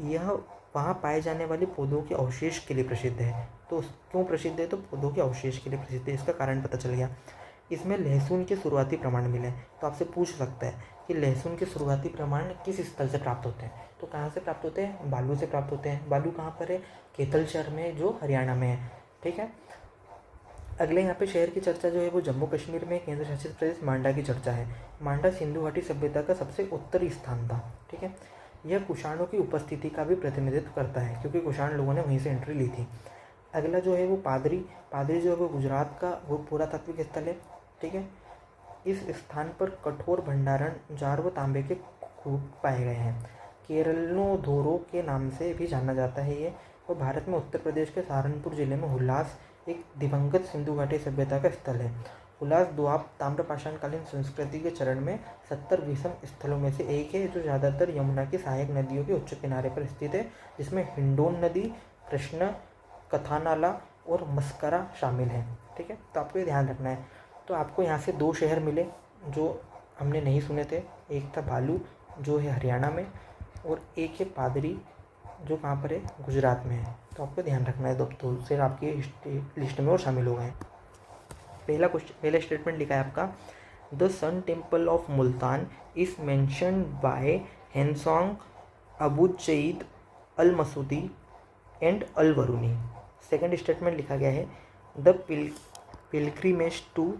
A: यह वहाँ पाए जाने वाले पौधों के अवशेष के लिए प्रसिद्ध है। तो क्यों प्रसिद्ध है, तो पौधों के अवशेष के लिए प्रसिद्ध है, इसका कारण पता चल गया। इसमें लहसुन के शुरुआती प्रमाण मिले, तो आपसे पूछ सकता है कि लहसुन के शुरुआती प्रमाण किस स्थल से प्राप्त होते हैं, तो कहाँ से प्राप्त होते हैं, बालू से प्राप्त होते हैं। बालू कहाँ पर है, कैथल शहर में जो हरियाणा में है। ठीक है, अगले यहाँ पे शहर की चर्चा जो है वो जम्मू कश्मीर में केंद्र शासित प्रदेश मांडा की चर्चा है। मांडा सिंधु घाटी सभ्यता का सबसे उत्तरी स्थान था। ठीक है, यह कुषाणों की उपस्थिति का भी प्रतिनिधित्व करता है क्योंकि कुषाण लोगों ने वहीं से एंट्री ली थी। अगला जो है वो पादरी जो है वो गुजरात का वो पुरातात्विक स्थल है। ठीक है, इस स्थान पर कठोर भंडारण जार व तांबे के कूप पाए गए हैं। केरलोधोरो के नाम से भी जाना जाता है ये, और भारत में उत्तर प्रदेश के सहारनपुर जिले में हुलास एक दिवंगत सिंधु घाटी सभ्यता का स्थल है। हुलास दोआब ताम्रपाषाणकालीन संस्कृति के चरण में 70 विषम स्थलों में से एक है जो ज़्यादातर यमुना की सहायक नदियों के उच्च किनारे पर स्थित है, जिसमें हिंडोन नदी, कृष्णा, कथानाला और मस्करा शामिल है। ठीक है, तो आपको ये ध्यान रखना है। तो आपको यहाँ से 2 शहर मिले जो हमने नहीं सुने थे, एक था बालू जो है हरियाणा में और एक है पादरी जो कहाँ पर है, गुजरात में है। तो आपको ध्यान रखना है, दो से आपकी लिस्ट में और शामिल हो गए हैं। पहला स्टेटमेंट लिखा है आपका, the sun temple of Multan is mentioned by Hiuen Tsang, Abu Zaid, Al Masudi and Al Biruni. Second statement लिखा गया है, the pilgrimage to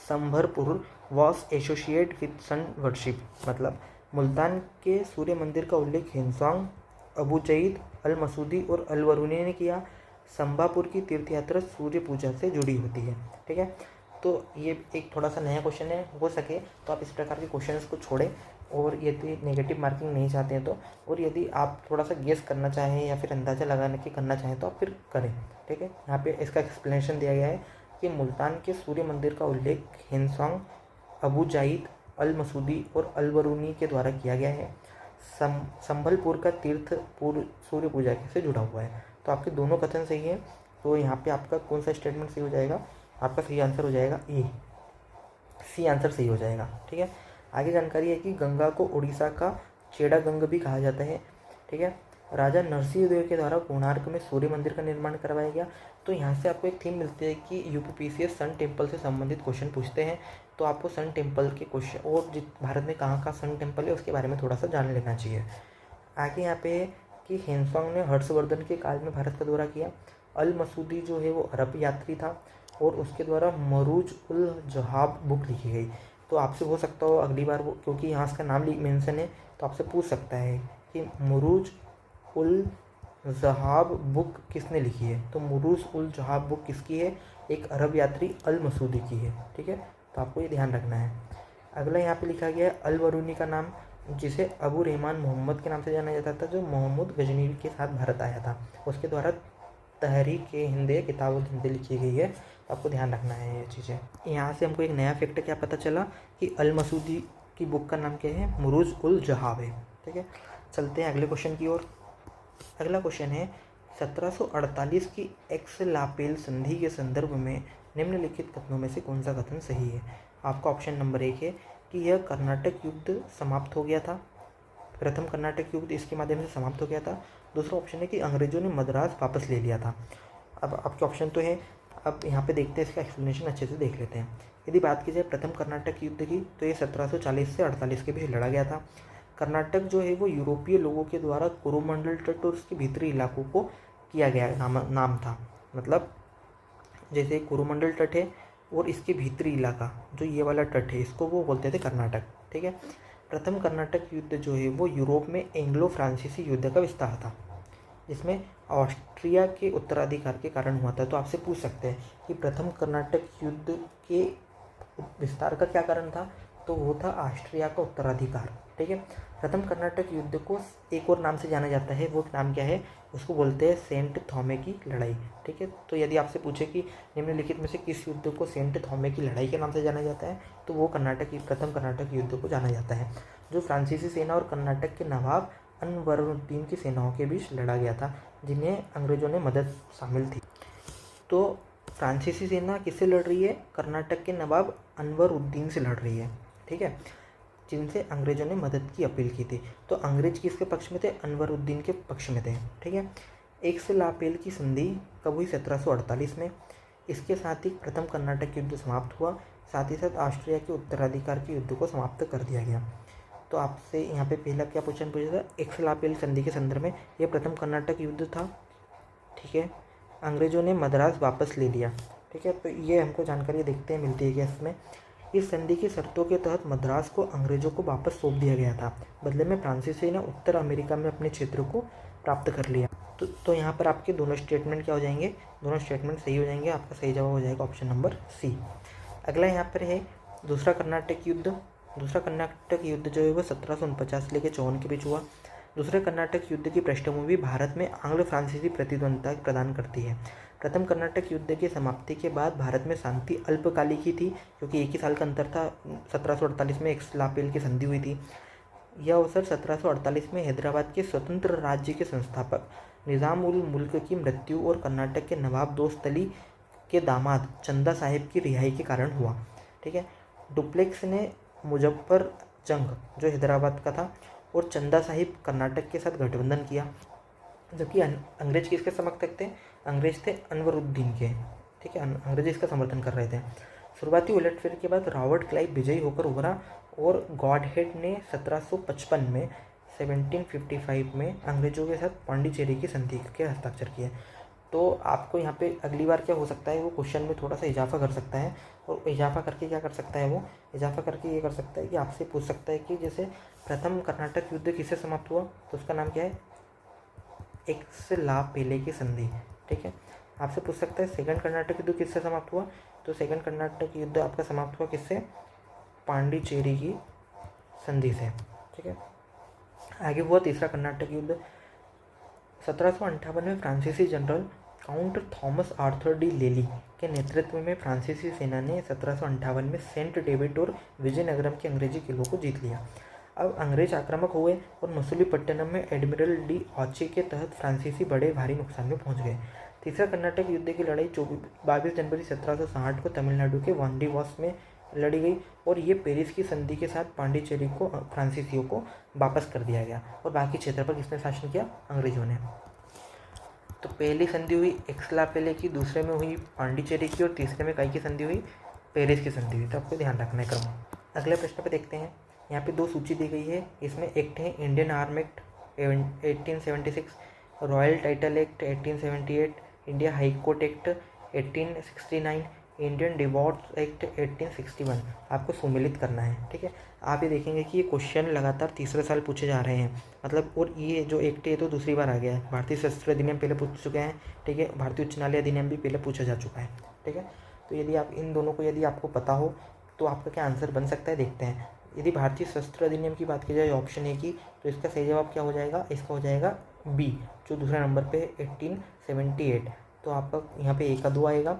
A: Sambharpur was associate with sun worship. मतलब मुल्तान के सूर्य मंदिर का उल्लेख हेनसोंग, अबू जईद, अल मसूदी और अल वरूनी ने किया। संभापुर की तीर्थ यात्रा सूर्य पूजा से जुड़ी होती है। ठीक है, तो ये एक थोड़ा सा नया क्वेश्चन है, हो सके तो आप इस प्रकार के क्वेश्चंस को छोड़ें, और यदि नेगेटिव मार्किंग नहीं चाहते हैं तो, और यदि आप थोड़ा सा गेस करना चाहें या फिर अंदाज़ा लगाने की करना चाहें तो आप फिर करें। ठीक है, यहाँ पे इसका एक्सप्लेनेशन दिया गया है कि मुल्तान के सूर्य मंदिर का उल्लेख हेनसोंग, अबू जाइद, अल मसूदी और अल वरूनी के द्वारा किया गया है। संभलपुर का तीर्थ सूर्य पूजा से जुड़ा हुआ है। तो आपके दोनों कथन सही है। तो यहाँ पे आपका कौन सा स्टेटमेंट सही हो जाएगा, आपका सही आंसर हो जाएगा ए, सी आंसर सही हो जाएगा। ठीक है, आगे जानकारी है कि गंगा को उड़ीसा का चेड़ागंग भी कहा जाता है। ठीक है, राजा नरसिंह देव के द्वारा कोणार्क में सूर्य मंदिर का निर्माण करवाया गया। तो यहाँ से आपको एक थीम मिलती है कि यूपीपीसीएस सन टेम्पल से संबंधित क्वेश्चन पूछते हैं, तो आपको सन टेम्पल के क्वेश्चन और भारत में कहाँ कहाँ सन टेम्पल है उसके बारे में थोड़ा सा जान लेना चाहिए। आगे यहाँ पे कि हेनसोंग ने हर्षवर्धन के काल में भारत का दौरा किया। अल मसूदी जो है वो अरब यात्री था और उसके द्वारा मरूज उल जहाब बुक लिखी गई। तो आपसे हो सकता हो अगली बार वो, क्योंकि यहाँ इसका नाम मेंशन है, तो आपसे पूछ सकता है कि मरूज उल जहाब बुक किसने लिखी है। तो मरूज उल जहाब बुक किसकी है, एक अरब यात्री अल मसूदी की है। ठीक है, तो आपको ये ध्यान रखना है। अगला यहाँ पे लिखा गया है अल वरूनी का नाम, जिसे अबू रहमान मोहम्मद के नाम से जाना जाता था, जो मोहम्मद गजनीवी के साथ भारत आया था, उसके द्वारा तहरीक-ए-हिंद किताब-उल-हिंद लिखी गई है। आपको ध्यान रखना है ये चीज़ें। यहाँ से हमको एक नया फैक्ट क्या पता चला कि अल मसूदी की बुक का नाम क्या है, मरूज उल जहाब है। ठीक है, चलते हैं अगले क्वेश्चन की ओर। अगला क्वेश्चन है 1748 की एक्स-ला-पेल संधि के संदर्भ में निम्नलिखित कथनों में से कौन सा कथन सही है। आपका ऑप्शन नंबर 1 है कि यह कर्नाटक युद्ध समाप्त हो गया था। प्रथम कर्नाटक युद्ध इसके माध्यम से समाप्त हो गया था। दूसरा ऑप्शन है कि अंग्रेजों ने मद्रास वापस ले लिया था। अब आपके ऑप्शन तो है, अब यहाँ पे देखते हैं इसका एक्सप्लेनेशन अच्छे से देख लेते हैं। यदि बात की जाए प्रथम कर्नाटक युद्ध की तो ये 1740 से 48 के बीच लड़ा गया था। कर्नाटक जो है वो यूरोपीय लोगों के द्वारा कोरोमंडल तट और उसके भीतरी इलाकों को किया गया नाम था। मतलब जैसे कोरोमंडल तट है और इसके भीतरी इलाका जो ये वाला तट है इसको वो बोलते थे कर्नाटक। ठीक है। प्रथम कर्नाटक युद्ध जो है वो यूरोप में एंग्लो फ्रांसीसी युद्ध का विस्तार था, जिसमें ऑस्ट्रिया के उत्तराधिकार के कारण हुआ था। तो आपसे पूछ सकते हैं कि प्रथम कर्नाटक युद्ध के विस्तार का क्या कारण था, तो वो था ऑस्ट्रिया का उत्तराधिकार। ठीक है। प्रथम कर्नाटक युद्ध को एक और नाम से जाना जाता है, वो नाम क्या है, उसको बोलते हैं सेंट थॉमे की लड़ाई। ठीक है। तो यदि आपसे पूछे कि निम्नलिखित में से किस युद्ध को सेंट थॉमे की लड़ाई के नाम से जाना जाता है, तो वो प्रथम कर्नाटक युद्ध को जाना जाता है, जो फ्रांसीसी सेना और कर्नाटक के नवाब अनवरुद्दीन की सेनाओं के बीच लड़ा गया था, जिन्हें अंग्रेजों ने मदद शामिल थी। तो फ्रांसीसी सेना किससे लड़ रही है, कर्नाटक के नवाब अनवरुद्दीन से लड़ रही है। ठीक है, जिनसे अंग्रेजों ने मदद की अपील की थी। तो अंग्रेज किसके पक्ष में थे, अनवरुद्दीन के पक्ष में थे। ठीक है। एक्स-ला-पेल की संधि कब हुई, 1748 में। इसके साथ ही प्रथम कर्नाटक युद्ध समाप्त हुआ, साथ ही साथ ऑस्ट्रिया के उत्तराधिकार के युद्ध को समाप्त कर दिया गया। तो आपसे यहाँ पे पहला क्या क्वेश्चन पूछा था, एक्स-ला-पेल संधि के संदर्भ में यह प्रथम कर्नाटक युद्ध था। ठीक है। अंग्रेजों ने मद्रास वापस ले लिया। ठीक है। तो ये हमको जानकारी देखते हैं मिलती है कि इसमें इस संधि की शर्तों के तहत मद्रास को अंग्रेजों को वापस सौंप दिया गया था। बदले में फ्रांसीसी ने उत्तर अमेरिका में अपने क्षेत्र को प्राप्त कर लिया। तो यहाँ पर आपके दोनों स्टेटमेंट क्या हो जाएंगे, दोनों स्टेटमेंट सही हो जाएंगे। आपका सही जवाब हो जाएगा ऑप्शन नंबर सी। अगला यहाँ पर है दूसरा कर्नाटक युद्ध। दूसरा कर्नाटक युद्ध जो है वो 1749 लेके 54 के बीच हुआ। दूसरे कर्नाटक युद्ध की पृष्ठभूमि भारत में आंग्ल फ्रांसीसी प्रतिद्वंद्विता प्रदान करती है। प्रथम कर्नाटक युद्ध की समाप्ति के बाद भारत में शांति अल्पकालिक ही थी, क्योंकि एक ही साल का अंतर था। 1748 में एक्स-ला-पेल की संधि हुई थी। यह अवसर 1748 में हैदराबाद के स्वतंत्र राज्य के संस्थापक निज़ाम उल मुल्क की मृत्यु और कर्नाटक के नवाब दोस्त अली के दामाद चंदा साहिब की रिहाई के कारण हुआ। ठीक है। डुप्लेक्स ने मुजफ्फर जंग जो हैदराबाद का था और चंदा साहिब कर्नाटक के साथ गठबंधन किया, जबकि अंग्रेज किसके समर्थक थे, अंग्रेज थे अनवरुद्दीन के। ठीक है। अंग्रेज इसका समर्थन कर रहे थे। शुरुआती उलटफेर के बाद रॉबर्ट क्लाइव विजयी होकर उभरा और गॉडहेड ने 1755 में 1755 में अंग्रेजों के साथ पांडिचेरी की संधि के हस्ताक्षर किए। तो आपको यहाँ पे अगली बार क्या हो सकता है, वो क्वेश्चन में थोड़ा सा इजाफा कर सकता है। और इजाफा करके क्या कर सकता है, वो इजाफा करके ये कर सकता है कि आपसे पूछ सकता है कि जैसे प्रथम कर्नाटक युद्ध किससे समाप्त हुआ, तो उसका नाम क्या है, एक्स-ला-पेल की संधि। ठीक है। आपसे पूछ सकता है सेकंड कर्नाटक युद्ध किससे समाप्त हुआ, तो सेकंड कर्नाटक युद्ध आपका समाप्त हुआ किससे, पांडिचेरी की संधि से। ठीक है। आगे हुआ तीसरा कर्नाटक युद्ध। 1758 में फ्रांसीसी general count Thomas Arthur D लेली के नेतृत्व में फ्रांसीसी सेना ने 1758 में सेंट डेविड और विजयनगरम के अंग्रेजी किलों को जीत लिया। अब अंग्रेज आक्रामक हुए और मसूलीपट्टनम में एडमिरल डी ऑचे के तहत फ्रांसीसी बड़े भारी नुकसान में पहुंच गए। तीसरा कर्नाटक युद्ध की लड़ाई 22 जनवरी 1760 को तमिलनाडु के वांडीवास में लड़ी गई और ये पेरिस की संधि के साथ पांडिचेरी को फ्रांसीसियों को वापस कर दिया गया और बाकी क्षेत्र पर किसने शासन किया, अंग्रेजों ने। तो पहली संधि हुई एक्स-ला-पेल की, दूसरे में हुई पांडिचेरी की और तीसरे में कई की संधि हुई, पेरिस की संधि हुई। तो आपको ध्यान रखना है क्रम। अगले प्रश्न पर देखते हैं। यहाँ पे 2 सूची दी गई है। इसमें एक्ट है Indian arm act 1876, royal title act 1878, India high court act 1869, Indian divorce act 1861। आपको सुमेलित करना है। ठीक है। आप ये देखेंगे कि ये क्वेश्चन लगातार तीसरे साल पूछे जा रहे हैं, मतलब, और ये जो एक्ट है तो दूसरी बार आ गया है। भारतीय सशस्त्र अधिनियम पहले पूछ चुके हैं। ठीक है। भारतीय उच्च न्यायालय अधिनियम भी पहले पूछा जा चुका है। ठीक है। तो यदि आप इन दोनों को यदि आपको पता हो तो आपका क्या आंसर बन सकता है, देखते हैं। यदि भारतीय सशस्त्र अधिनियम की बात की जाए ऑप्शन ए की, तो इसका सही जवाब क्या हो जाएगा, इसका हो जाएगा बी, जो दूसरे नंबर पे 1878। तो आपका यहाँ पे ए का 2 आएगा।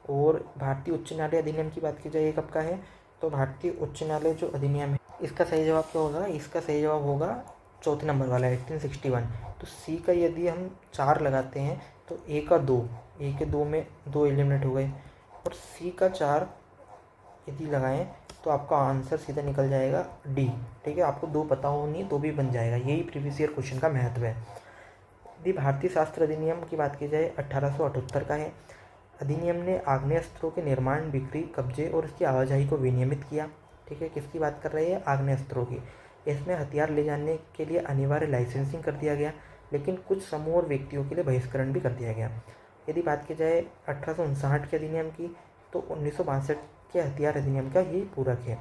A: और भारतीय उच्च न्यायालय अधिनियम की बात की जाए कब का है, तो भारतीय उच्च न्यायालय जो अधिनियम है इसका सही जवाब क्या होगा, इसका सही जवाब होगा चौथे नंबर वाला 1861। तो सी का यदि हम 4 लगाते हैं तो ए का 2, ए के 2 में 2 एलिमिनेट हो गए, और सी का 4 यदि लगाएं तो आपका आंसर सीधा निकल जाएगा डी। ठीक है, आपको 2 पता हो नहीं तो भी बन जाएगा, यही प्रीवियस ईयर क्वेश्चन का महत्व है। यदि भारतीय शास्त्र अधिनियम की बात की जाए 1878 का है। अधिनियम ने आग्नेयास्त्रों के निर्माण, बिक्री, कब्जे और उसकी आवाजाही को विनियमित किया। ठीक है, किसकी बात कर रहे हैं? आग्नेयास्त्रों की। इसमें हथियार ले जाने के लिए अनिवार्य लाइसेंसिंग कर दिया गया, लेकिन कुछ समूह और व्यक्तियों के लिए बहिष्करण भी कर दिया गया। यदि बात की जाए 1859 के अधिनियम की, तो 1962 के हथियार अधिनियम का ये पूरक है।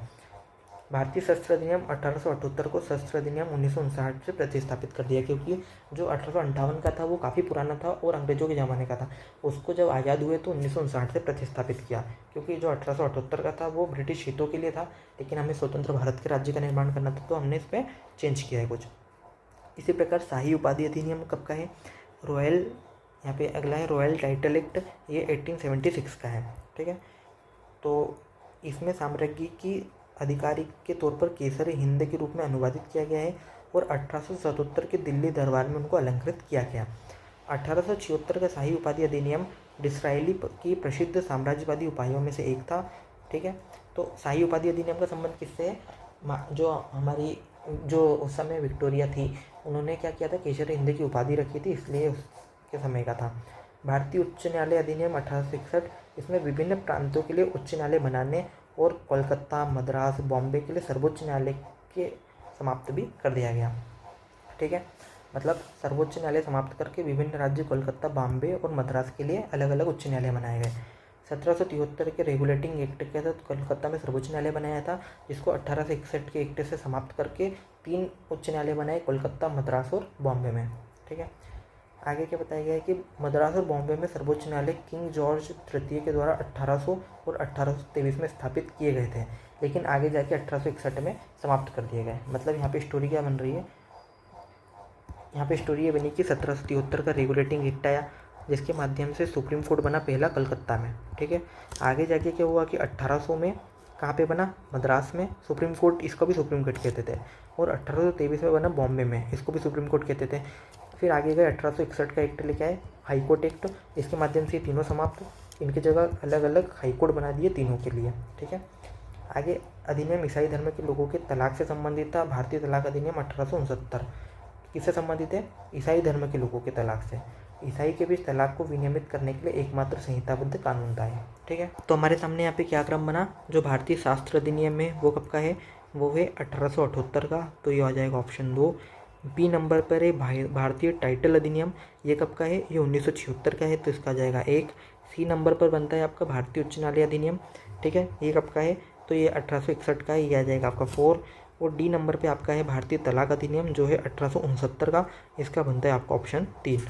A: भारतीय शस्त्र अधिनियम 1878 को शस्त्र अधिनियम 1959 से प्रतिस्थापित कर दिया, क्योंकि जो 1858 का था वो काफ़ी पुराना था और अंग्रेजों के ज़माने का था। उसको जब आज़ाद हुए तो 1959 से प्रतिस्थापित किया, क्योंकि जो 1878 का था वो ब्रिटिश हितों के लिए था, लेकिन हमें स्वतंत्र भारत के राज्य का निर्माण करना था तो हमने इस पर चेंज किया है कुछ। इसी प्रकार शाही उपाधि अधिनियम कब का है? रॉयल, यहाँ पे अगला है रॉयल टाइटल एक्ट, ये 1876 का है। ठीक है, तो इसमें साम्राज्य की अधिकारी के तौर पर केसरी हिंद के रूप में अनुवादित किया गया है और 1877 के दिल्ली दरबार में उनको अलंकृत किया गया। 1876 का शाही उपाधि अधिनियम डिसरायली की प्रसिद्ध साम्राज्यवादी उपायों में से एक था। ठीक है, तो शाही उपाधि अधिनियम का संबंध किससे है? जो उस समय विक्टोरिया थी, उन्होंने क्या किया था? केसरी हिंद की उपाधि रखी थी, इसलिए उसके समय का था। भारतीय उच्च न्यायालय अधिनियम 1861, इसमें विभिन्न प्रांतों के लिए उच्च न्यायालय बनाने और कोलकाता, मद्रास, बॉम्बे के लिए सर्वोच्च न्यायालय के समाप्त भी कर दिया गया। ठीक है, मतलब सर्वोच्च न्यायालय समाप्त करके विभिन्न राज्य कोलकाता, बॉम्बे और मद्रास के लिए अलग अलग उच्च न्यायालय बनाए गए। 1773 के रेगुलेटिंग एक्ट के तहत कोलकाता में सर्वोच्च न्यायालय बनाया था, जिसको 1861 के एक्ट से समाप्त करके 3 उच्च न्यायालय बनाए, कोलकाता, मद्रास और बॉम्बे में। ठीक है, आगे क्या बताया गया है कि मद्रास और बॉम्बे में सर्वोच्च न्यायालय किंग जॉर्ज तृतीय के द्वारा 1800 और 1823 में स्थापित किए गए थे, लेकिन आगे जाके 1861 में समाप्त कर दिए गए। मतलब यहाँ पे स्टोरी क्या बन रही है? यहाँ पे स्टोरी ये बनी कि 1773 का रेगुलेटिंग एक्ट आया, जिसके माध्यम से सुप्रीम कोर्ट बना पहला कलकत्ता में। ठीक है, आगे जाके क्या हुआ कि 1800 में कहाँ पे बना? मद्रास में सुप्रीम कोर्ट, इसको भी सुप्रीम कोर्ट कहते थे, और 1823 में बना बॉम्बे में, इसको भी सुप्रीम कोर्ट कहते थे। फिर आगे गए 1861 का एक्ट लेके आए, हाई कोर्ट एक्ट, इसके माध्यम से तीनों समाप्त, इनकी जगह अलग अलग हाई कोर्ट बना दिए तीनों के लिए। ठीक है, आगे अधिनियम ईसाई धर्म के लोगों के तलाक से संबंधित था, भारतीय तलाक अधिनियम 1869। किससे संबंधित है? ईसाई धर्म के लोगों के तलाक से। ईसाई के बीच तलाक को विनियमित करने के लिए एकमात्र संहिताबद्ध कानून था। ठीक है, तो हमारे सामने यहाँ पे क्या क्रम बना? जो भारतीय शास्त्र अधिनियम है वो कब का है? वो है 1878 का, तो ये आ जाएगा ऑप्शन 2। बी नंबर पर है भारतीय टाइटल अधिनियम, ये कब का है? ये 1976 का है, तो इसका आ जाएगा 1। सी नंबर पर बनता है आपका भारतीय उच्च न्यायालय अधिनियम। ठीक है, ये कब का है? तो ये 1861 का है, ये आ जाएगा आपका 4। और डी नंबर पे आपका है भारतीय तलाक अधिनियम, जो है 1869 का, इसका बनता है आपका ऑप्शन 3।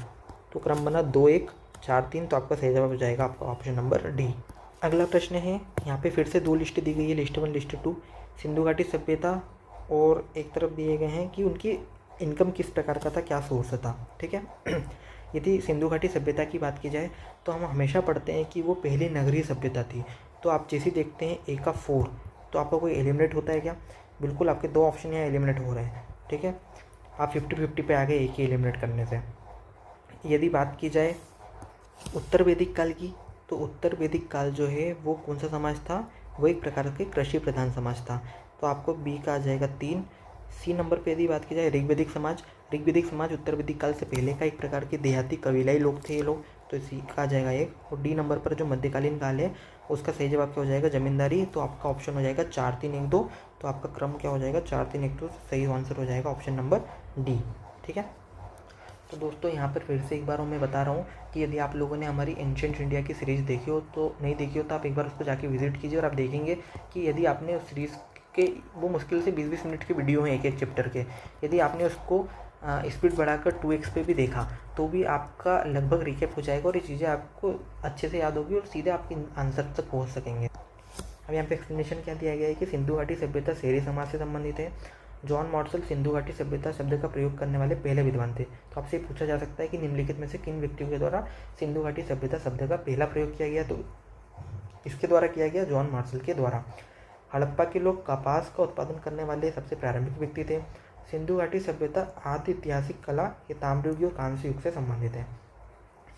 A: तो क्रम बना 2, 1, 4, 3, तो आपका सही जवाब हो जाएगा आपका ऑप्शन नंबर डी। अगला प्रश्न है, यहाँ पे फिर से 2 लिस्ट दी गई है, लिस्ट 1, लिस्ट 2। सिंधु घाटी सभ्यता और एक तरफ दिए गए हैं कि उनकी इनकम किस प्रकार का था, क्या सोर्स था। ठीक है, यदि सिंधु घाटी सभ्यता की बात की जाए तो हम हमेशा पढ़ते हैं कि वो पहली नगरीय सभ्यता थी। तो आप जैसे देखते हैं ए का 4, तो आपका कोई एलिमिनेट होता है क्या? बिल्कुल, आपके 2 ऑप्शन यहाँ एलिमिनेट हो रहे हैं। ठीक है, आप 50-50 पे आ गए एक ही एलिमिनेट करने से। यदि बात की जाए उत्तर वैदिक काल की, तो उत्तर वैदिक काल जो है वो कौन सा समाज था? वो एक प्रकार के कृषि प्रधान समाज था, तो आपको बी का आ जाएगा 3। सी नंबर पे यदि बात की जाए ऋग्वैदिक समाज, ऋग्वैदिक समाज उत्तर वैदिक काल से पहले का एक प्रकार के देहाती कबीलाई लोग थे ये लोग, तो सी का आ जाएगा 1। और डी नंबर पर जो मध्यकालीन काल है उसका सही जवाब क्या हो जाएगा? जमींदारी, तो आपका ऑप्शन हो जाएगा 4, 3, 1, 2। तो आपका क्रम क्या हो जाएगा? 4, 3, 1, 2, सही आंसर हो जाएगा ऑप्शन नंबर डी। ठीक है, तो दोस्तों यहाँ पर फिर से एक बार मैं बता रहा हूँ कि यदि आप लोगों ने हमारी एंशिएंट इंडिया की सीरीज़ देखी हो, तो नहीं देखी हो तो आप एक बार उसको जाके विजिट कीजिए, और आप देखेंगे कि यदि आपने उस सीरीज़ के, वो मुश्किल से 20-20 मिनट के वीडियो हैं एक चैप्टर के, यदि आपने उसको स्पीड बढ़ाकर 2x पे भी देखा तो भी आपका लगभग रिकैप हो जाएगा और ये चीज़ें आपको अच्छे से याद होगी और सीधे आपके आंसर तक पहुँच सकेंगे। अब यहाँ पे एक्सप्लेनेशन क्या दिया गया है कि सिंधु घाटी सभ्यता शहरी समाज से संबंधित है। जॉन मॉर्सल सिंधु घाटी सभ्यता शब्द का प्रयोग करने वाले पहले विद्वान थे। तो आपसे पूछा जा सकता है कि निम्नलिखित में से किन व्यक्तियों के द्वारा सिंधु घाटी सभ्यता शब्द का पहला प्रयोग किया गया? तो इसके द्वारा किया गया जॉन मॉर्सल के द्वारा। हड़प्पा के लोग कपास का उत्पादन करने वाले सबसे प्रारंभिक व्यक्ति थे। सिंधु घाटी सभ्यता आदि ऐतिहासिक कला के ताम्रयुग और कांस्य युग से संबंधित है।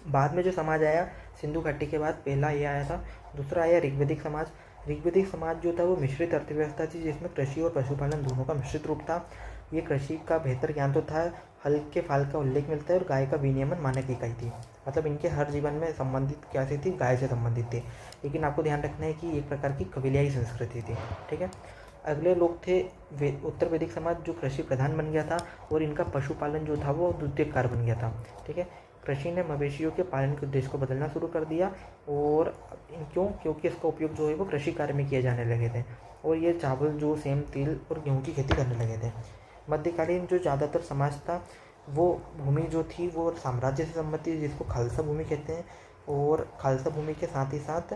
A: बाद में जो समाज आया सिंधु घाटी के बाद, पहला ये आया था। दूसरा आया ऋग्वैदिक समाज। ऋग्वैदिक समाज जो था वो मिश्रित अर्थव्यवस्था थी, जिसमें कृषि और पशुपालन दोनों का मिश्रित रूप था। ये कृषि का बेहतर ज्ञान तो था, हल के फाल का उल्लेख मिलता है और गाय का विनियमन मानक इकाई थी। मतलब इनके हर जीवन में संबंधित क्या से थी, गाय से संबंधित थी। लेकिन आपको ध्यान रखना है कि एक प्रकार की कबीलाई संस्कृति थी। ठीक है। अगले लोग थे उत्तर वैदिक समाज, जो कृषि प्रधान बन गया था और इनका पशुपालन जो था वो द्वितीय कार्य बन गया था। ठीक है। कृषि ने मवेशियों के पालन के उद्देश्य को बदलना शुरू कर दिया, और क्योंकि इसका उपयोग जो है वो कृषि कार्य में किए जाने लगे थे, और ये चावल, जो सेम, तिल और गेहूँ की खेती करने लगे थे। मध्यकालीन जो ज़्यादातर समाज था, वो भूमि जो थी वो साम्राज्य से संबंधित थी, जिसको खालसा भूमि कहते हैं। और खालसा भूमि के साथ ही साथ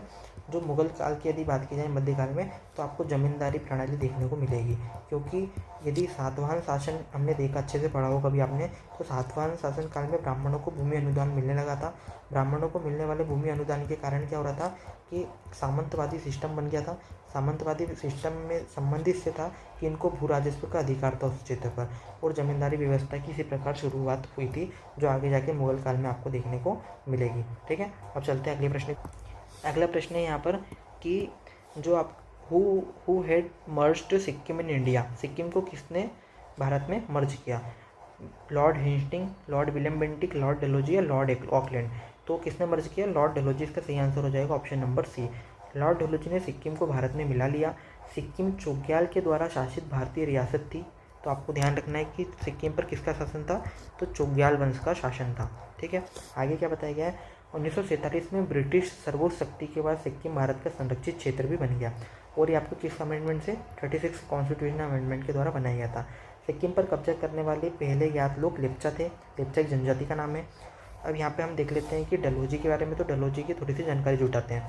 A: जो मुगल काल की यदि बात की जाए मध्यकाल में, तो आपको जमींदारी प्रणाली देखने को मिलेगी। क्योंकि यदि सातवाहन शासन हमने देखा, अच्छे से पढ़ा हो कभी आपने, तो सातवाहन शासन काल में ब्राह्मणों को भूमि अनुदान मिलने लगा था। ब्राह्मणों को मिलने वाले भूमि अनुदान के कारण क्या हो रहा था कि सामंतवादी सिस्टम बन गया था। सामंतवादी सिस्टम में संबंधित से था कि इनको भू राजस्व का अधिकार था उस क्षेत्र पर, और जमींदारी व्यवस्था की इसी प्रकार शुरुआत हुई थी, जो आगे जाके मुगल काल में आपको देखने को मिलेगी। ठीक है। अब चलते हैं अगले प्रश्न। अगला प्रश्न है यहाँ पर कि जो आप who had merged Sikkim in India, Sikkim को किसने भारत में मर्ज किया? Lord Hastings, lord William Bentinck, lord Dalhousie या लॉर्ड ऑकलैंड? तो किसने मर्ज किया? लॉर्ड डलहौजी इसका सही आंसर हो जाएगा option number C. Lord Dalhousie ने सिक्किम को भारत में मिला लिया। सिक्किम चोग्याल के द्वारा शासित भारतीय रियासत थी। तो आपको ध्यान रखना है कि सिक्किम पर किसका शासन था, तो चोग्याल वंश का शासन था। ठीक है। आगे क्या बताया गया है? 1947 में ब्रिटिश सर्वोच्च शक्ति के बाद सिक्किम भारत का संरक्षित क्षेत्र भी बन गया, और ये आपको किस अमेंडमेंट से? 36 कॉन्स्टिट्यूशनल अमेंडमेंट के द्वारा बनाया गया था। सिक्किम पर कब्जा करने वाले पहले ज्ञात लोग लेप्चा थे। लेप्चा एक जनजाति का नाम है। अब यहाँ पे हम देख लेते हैं कि डलहौजी के बारे में, तो डलहौजी की थोड़ी सी जानकारी जुटाते हैं।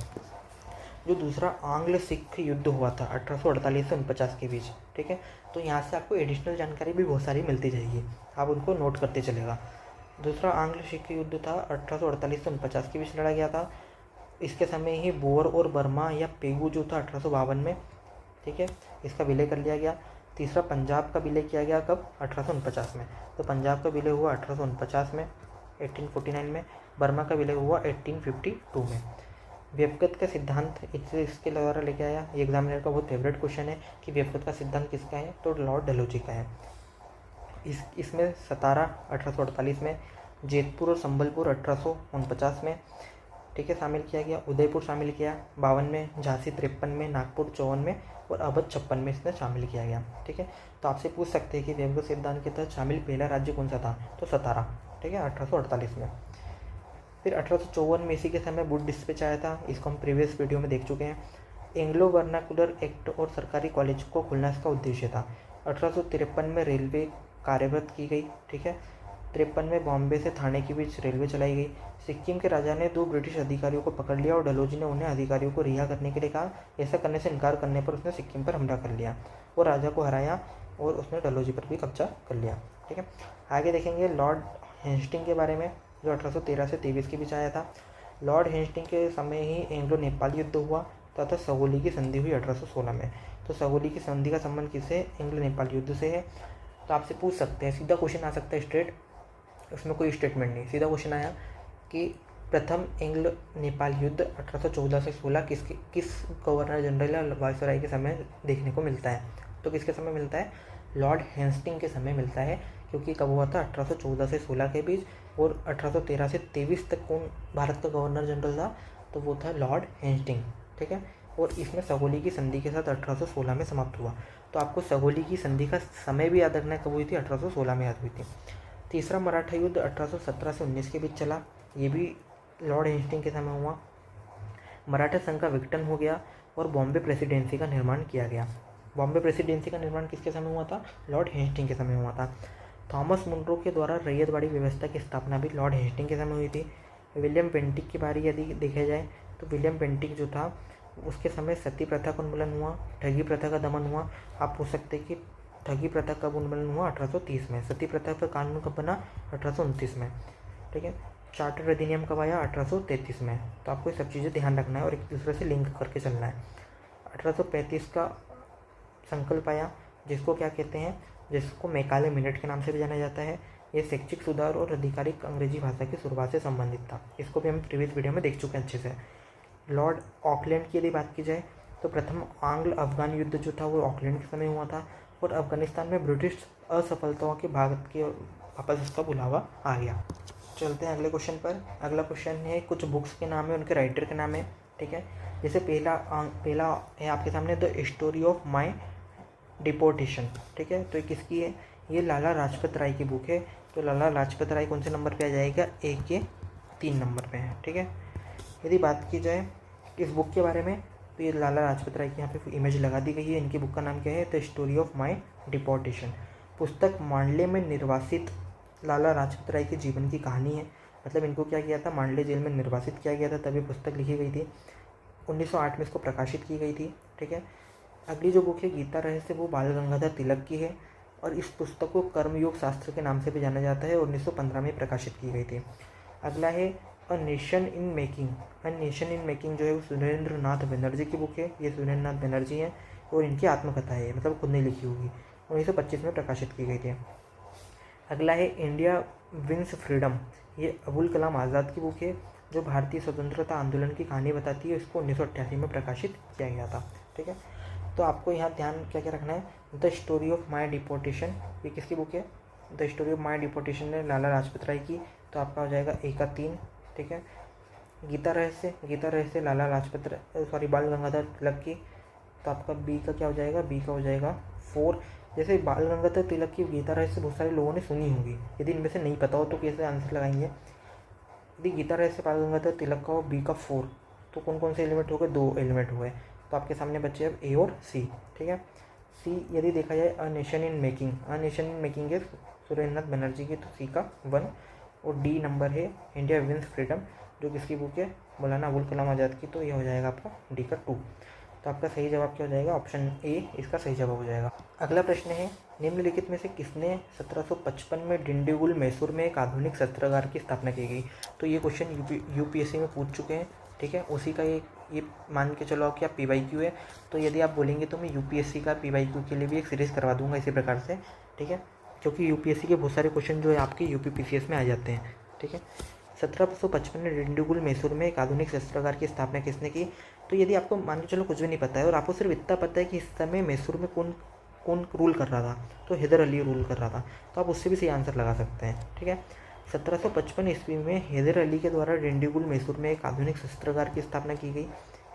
A: जो दूसरा आंग्ल सिख युद्ध हुआ था 1848 से 49 के बीच, ठीक है, तो यहाँ से आपको एडिशनल जानकारी भी बहुत सारी मिलती जाएगी, आप उनको नोट करते चलेगा। दूसरा आंग्ल सिख युद्ध था 1848 से 49 के बीच लड़ा गया था। इसके समय ही बोर और बर्मा या पेगू जो था 1852 में, ठीक है, इसका विलय कर लिया गया। तीसरा पंजाब का विलय किया गया कब? 1849 में। तो पंजाब का विलय हुआ 1849 में, 1849 में। बर्मा का विलय हुआ 1852 में। व्यपगत का सिद्धांत इसके द्वारा लेके आया। ये एग्जामिनर का बहुत फेवरेट क्वेश्चन है कि व्यपगत का सिद्धांत किसका है, तो लॉर्ड डलहौजी का है। इसमें सतारा 1848 में, जेतपुर और संबलपुर 1849 में, ठीक है, शामिल किया गया। उदयपुर शामिल किया 52 में, झांसी 53 में, नागपुर 54 में और अवध 56 में इसमें शामिल किया गया। ठीक है। तो आपसे पूछ सकते हैं कि व्यपगत सिद्धांत के तहत शामिल पहला राज्य कौन सा था, तो सतारा, ठीक है, 1848 में। फिर 1854 में इसी के समय वुड डिस्पैच आया था, इसको हम प्रीवियस वीडियो में देख चुके हैं। एंग्लो वर्नाकुलर एक्ट और सरकारी कॉलेज को खोलना इसका उद्देश्य था। 1853 में रेलवे कार्यरत की गई, ठीक है। 53 में बॉम्बे से थाने के बीच रेलवे चलाई गई। सिक्किम के राजा ने 2 ब्रिटिश अधिकारियों को पकड़ लिया और डलहौजी ने उन्हें अधिकारियों को रिहा करने के लिए कहा। ऐसा करने से इनकार करने पर उसने सिक्किम पर हमला कर लिया और राजा को हराया और उसने डलहौजी पर भी कब्जा कर लिया। ठीक है। आगे देखेंगे लॉर्ड हेस्टिंग के बारे में, जो 1813 से 23 के बीच आया था। लॉर्ड हेस्टिंग के समय ही एंग्लो नेपाली युद्ध हुआ तथा सगोली की संधि हुई 1816 में। तो सगोली की संधि का संबंध किससे? एंग्लो नेपाली युद्ध से है। तो आपसे पूछ सकते हैं, सीधा क्वेश्चन आ सकता है स्ट्रेट, उसमें कोई स्टेटमेंट नहीं, सीधा क्वेश्चन आया कि प्रथम एंग्लो नेपाल युद्ध 1814 से 16 किस गवर्नर जनरल या वायसराय के समय देखने को मिलता है? तो किसके समय मिलता है? लॉर्ड हेस्टिंग के समय मिलता है, क्योंकि कब हुआ था? 1814 से 16 के बीच। और 1813 से 23 तक कौन भारत का गवर्नर जनरल था? तो वो था लॉर्ड हेस्टिंग। ठीक है। और इसमें सगोली की संधि के साथ 1816 में समाप्त हुआ। तो आपको सगोली की संधि का समय भी याद रखना है, कब हुई थी? 1816 में याद हुई थी। तीसरा मराठा युद्ध 1817 से 19 के बीच चला, ये भी लॉर्ड हेस्टिंग के समय हुआ। मराठा संघ का विघटन हो गया और बॉम्बे प्रेसिडेंसी का निर्माण किया गया। बॉम्बे प्रेसिडेंसी का निर्माण किसके समय हुआ था? लॉर्ड हेस्टिंग के समय हुआ था। थॉमस मुनरो के द्वारा रैयतवाड़ी व्यवस्था की स्थापना भी लॉर्ड हेस्टिंग के समय हुई थी। विलियम बेंटिक की बारी यदि देखा जाए तो विलियम बेंटिक जो था उसके समय सती प्रथा का उन्मूलन हुआ, ठगी प्रथा का दमन हुआ। आप पूछ सकते हैं कि ठगी प्रथा कब उन्मूलन हुआ? 1830 में। सती प्रथा पर कानून कब बना? 1829 में। ठीक है। चार्टर अधिनियम कब आया? 1833 में। तो आपको ये सब चीज़ें ध्यान रखना है और एक दूसरे से लिंक करके चलना है। 1835 का संकल्प आया, जिसको क्या कहते हैं? जिसको मैकाले मिनट के नाम से भी जाना जाता है। ये शैक्षिक सुधार और आधिकारिक अंग्रेजी भाषा की शुरुआत से संबंधित था। इसको भी हम प्रीवियस वीडियो में देख चुके हैं अच्छे से। लॉर्ड ऑकलैंड की यदि बात की जाए तो प्रथम आंग्ल अफगान युद्ध जो था वो ऑकलैंड के समय हुआ था, और अफगानिस्तान में ब्रिटिश असफलताओं के भारत के वापस इसका बुलावा आ गया। चलते हैं अगले क्वेश्चन पर। अगला क्वेश्चन है कुछ बुक्स के नाम है, उनके राइटर के नाम है, ठीक है। जैसे पहला है आपके सामने the story of my deportation, ठीक है। तो ये किसकी है? ये लाला लाजपत राय की बुक है। तो लाला लाजपत राय कौन से नंबर पे आ जाएगा? ए के 3 नंबर पे है, ठीक है। यदि बात की जाए इस बुक के बारे में, तो ये लाला लाजपत राय की यहाँ पे इमेज लगा दी गई है। इनकी बुक का नाम क्या है? The story of my deportation. पुस्तक मांडले में निर्वासित लाला लाजपत राय के जीवन की कहानी है। मतलब इनको क्या किया था? मांडले जेल में निर्वासित किया गया था, तभी पुस्तक लिखी गई थी। 1908 में इसको प्रकाशित की गई थी, ठीक है। अगली जो बुक है गीता रहस्य, वो बाल गंगाधर तिलक की है, और इस पुस्तक को कर्मयोग शास्त्र के नाम से भी जाना जाता है, 1915 में प्रकाशित की गई थी। अगला है a nation in making. A nation in making जो है वो सुरेंद्र नाथ बनर्जी की बुक है। ये सुरेंद्र नाथ बनर्जी हैं और इनकी आत्मकथा है, मतलब खुद ने लिखी होगी, 1925 में प्रकाशित की गई थी। अगला है इंडिया विंस फ्रीडम। ये अबुल कलाम आज़ाद की बुक है, जो भारतीय स्वतंत्रता आंदोलन की कहानी बताती है। इसको 1988 में प्रकाशित किया गया था, ठीक है। तो आपको यहाँ ध्यान क्या क्या रखना है? The story of my deportation, ये किसकी बुक है? The story of my deportation है लाला लाजपत राय की, तो आपका हो जाएगा ए का 3, ठीक है। गीता रहस्य लाला लाजपत सॉरी बाल गंगाधर तिलक की, तो आपका बी का क्या हो जाएगा? बी का हो जाएगा 4। जैसे बाल गंगाधर तिलक की गीता रहस्य बहुत सारे लोगों ने सुनी होगी, यदि इनमें से नहीं पता हो तो कैसे आंसर लगाएंगे? यदि गीता रहस्य बाल गंगाधर तिलक का हो बी का 4, तो कौन कौन से एलिमेंट हो गए? 2 एलिमेंट हुए। तो आपके सामने बचे अब ए और सी, ठीक है। सी यदि देखा जाए a nation in making, a nation in making है सुरेंद्र नाथ बनर्जी की, तो सी का 1। और डी नंबर है इंडिया विंस फ्रीडम, जो किसकी बुक है? मौलाना अबुल कलाम आज़ाद की, तो ये हो जाएगा आपका डी का 2। तो आपका सही जवाब क्या हो जाएगा? ऑप्शन ए इसका सही जवाब हो जाएगा। अगला प्रश्न है निम्नलिखित में से किसने 1755 में डिंडीगुल मैसूर में एक आधुनिक शस्त्रागार की स्थापना की गई? तो ये क्वेश्चन यूपीएससी में पूछ चुके हैं, ठीक है। उसी का ये मान के चलो कि आप PYQ है, तो यदि आप बोलेंगे तो मैं यूपीएससी का PYQ के लिए भी एक सीरीज़ करवा दूंगा इसी प्रकार से, ठीक है। क्योंकि यूपीएससी के बहुत सारे क्वेश्चन जो है आपके यूपीपीसीएस में आ जाते हैं, ठीक है। 1755 में डिंडीगुल मैसूर में एक आधुनिक शस्त्रागार की स्थापना किसने की? तो यदि आपको मान के चलो कुछ भी नहीं पता है और आपको सिर्फ इतना पता है कि इस समय मैसूर में कौन रूल कर रहा था, तो हैदर अली रूल कर रहा था, तो आप उससे भी सही आंसर लगा सकते हैं, ठीक है। 1755 ईस्वी में हैदर अली के द्वारा डिंडीगुल मैसूर में एक आधुनिक शस्त्रागार की स्थापना की गई।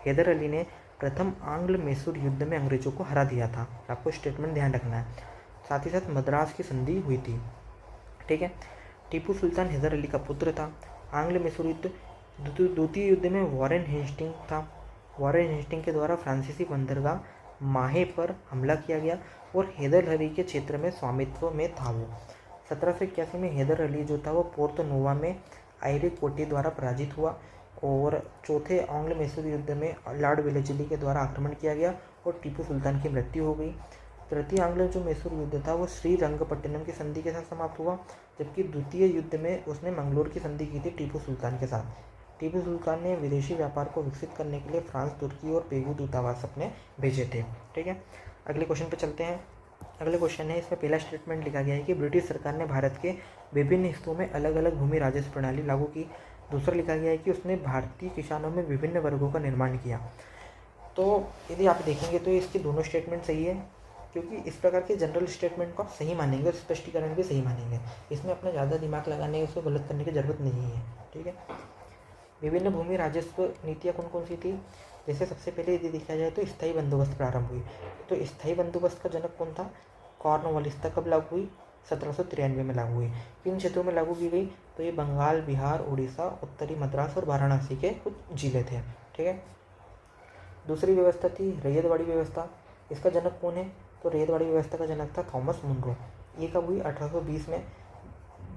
A: हैदर अली ने प्रथम आंग्ल मैसूर युद्ध में अंग्रेजों को हरा दिया था, आपको स्टेटमेंट ध्यान रखना है। साथ ही साथ मद्रास की संधि हुई थी, ठीक है। टीपू सुल्तान हैदर अली का पुत्र था। आंग्ल मैसूर युद्ध द्वितीय युद्ध में वॉरेन हेस्टिंग था। वॉरेन हेस्टिंग के द्वारा फ्रांसीसी बंदरगाह माहे पर हमला किया गया और हैदर अली के क्षेत्र में स्वामित्व में था वो। 1781 में हैदर अली जो था वो पोर्तो नोवा में आयरी कोटी द्वारा पराजित हुआ और चौथे आंग्ल मैसूर युद्ध में लॉर्ड वेलेस्ली के द्वारा आक्रमण किया गया और टीपू सुल्तान की मृत्यु हो गई। तृतीय आंग्ल जो मैसूर युद्ध था वो श्रीरंगपट्टनम की संधि के साथ समाप्त हुआ, जबकि द्वितीय युद्ध में उसने मंगलोर की संधि की थी टीपू सुल्तान के साथ। टीपू सुल्तान ने विदेशी व्यापार को विकसित करने के लिए फ्रांस, तुर्की और पेगू दूतावास अपने भेजे थे, ठीक है। अगले क्वेश्चन पर चलते हैं। अगले क्वेश्चन है, इसमें पहला स्टेटमेंट लिखा गया है कि ब्रिटिश सरकार ने भारत के विभिन्न हिस्सों में अलग अलग भूमि राजस्व प्रणाली लागू की। दूसरा लिखा गया है कि उसने भारतीय किसानों में विभिन्न वर्गों का निर्माण किया। तो यदि आप देखेंगे तो इसके दोनों स्टेटमेंट सही है, क्योंकि इस प्रकार के जनरल स्टेटमेंट को आप सही मानेंगे और स्पष्टीकरण भी सही मानेंगे। इसमें अपना ज़्यादा दिमाग लगाने उसको गलत करने की ज़रूरत नहीं है, ठीक है। विभिन्न भूमि राजस्व नीतियाँ कौन कौन सी थी? जैसे सबसे पहले यदि देखा जाए तो स्थायी बंदोबस्त प्रारंभ हुई। तो स्थायी बंदोबस्त का जनक कौन था? कॉर्नवालिस। कब लागू हुई? 1793 में लागू हुई। किन क्षेत्रों में लागू की गई? तो ये बंगाल, बिहार, उड़ीसा, उत्तरी मद्रास और वाराणसी के कुछ जिले थे, ठीक है। दूसरी व्यवस्था थी रैयतवाड़ी व्यवस्था। इसका जनक कौन है? तो रैयतवाड़ी व्यवस्था का जनक था थॉमस मुनरो। ये कब हुई? 1820 में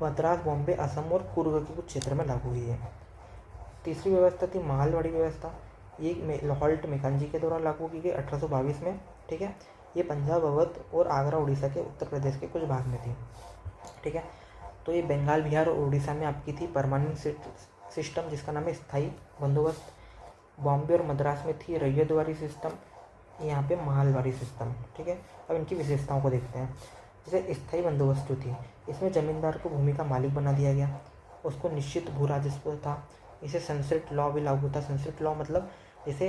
A: मद्रास, बॉम्बे, असम और कुर्ग के कुछ क्षेत्र में लागू हुई है। तीसरी व्यवस्था थी मालवाड़ी व्यवस्था। ये लाहौल मेकांजी के द्वारा लागू की गई 1822 में, ठीक है। ये पंजाब, अवध और आगरा, उड़ीसा के उत्तर प्रदेश के कुछ भाग में थी, ठीक है। तो ये बंगाल, बिहार और उड़ीसा में आपकी थी परमानेंट सिस्टम, जिसका नाम है स्थायी बंदोबस्त। बॉम्बे और मद्रास में थी रैयतवाड़ी सिस्टम, यहाँ पे मालवाड़ी सिस्टम, ठीक है। अब इनकी विशेषताओं को देखते हैं। जैसे स्थायी बंदोबस्त जो थी, इसमें जमींदार को भूमि का मालिक बना दिया गया, उसको निश्चित भू राजस्व था। इसे सनसेट लॉ भी लागू था। सनसेट लॉ मतलब जैसे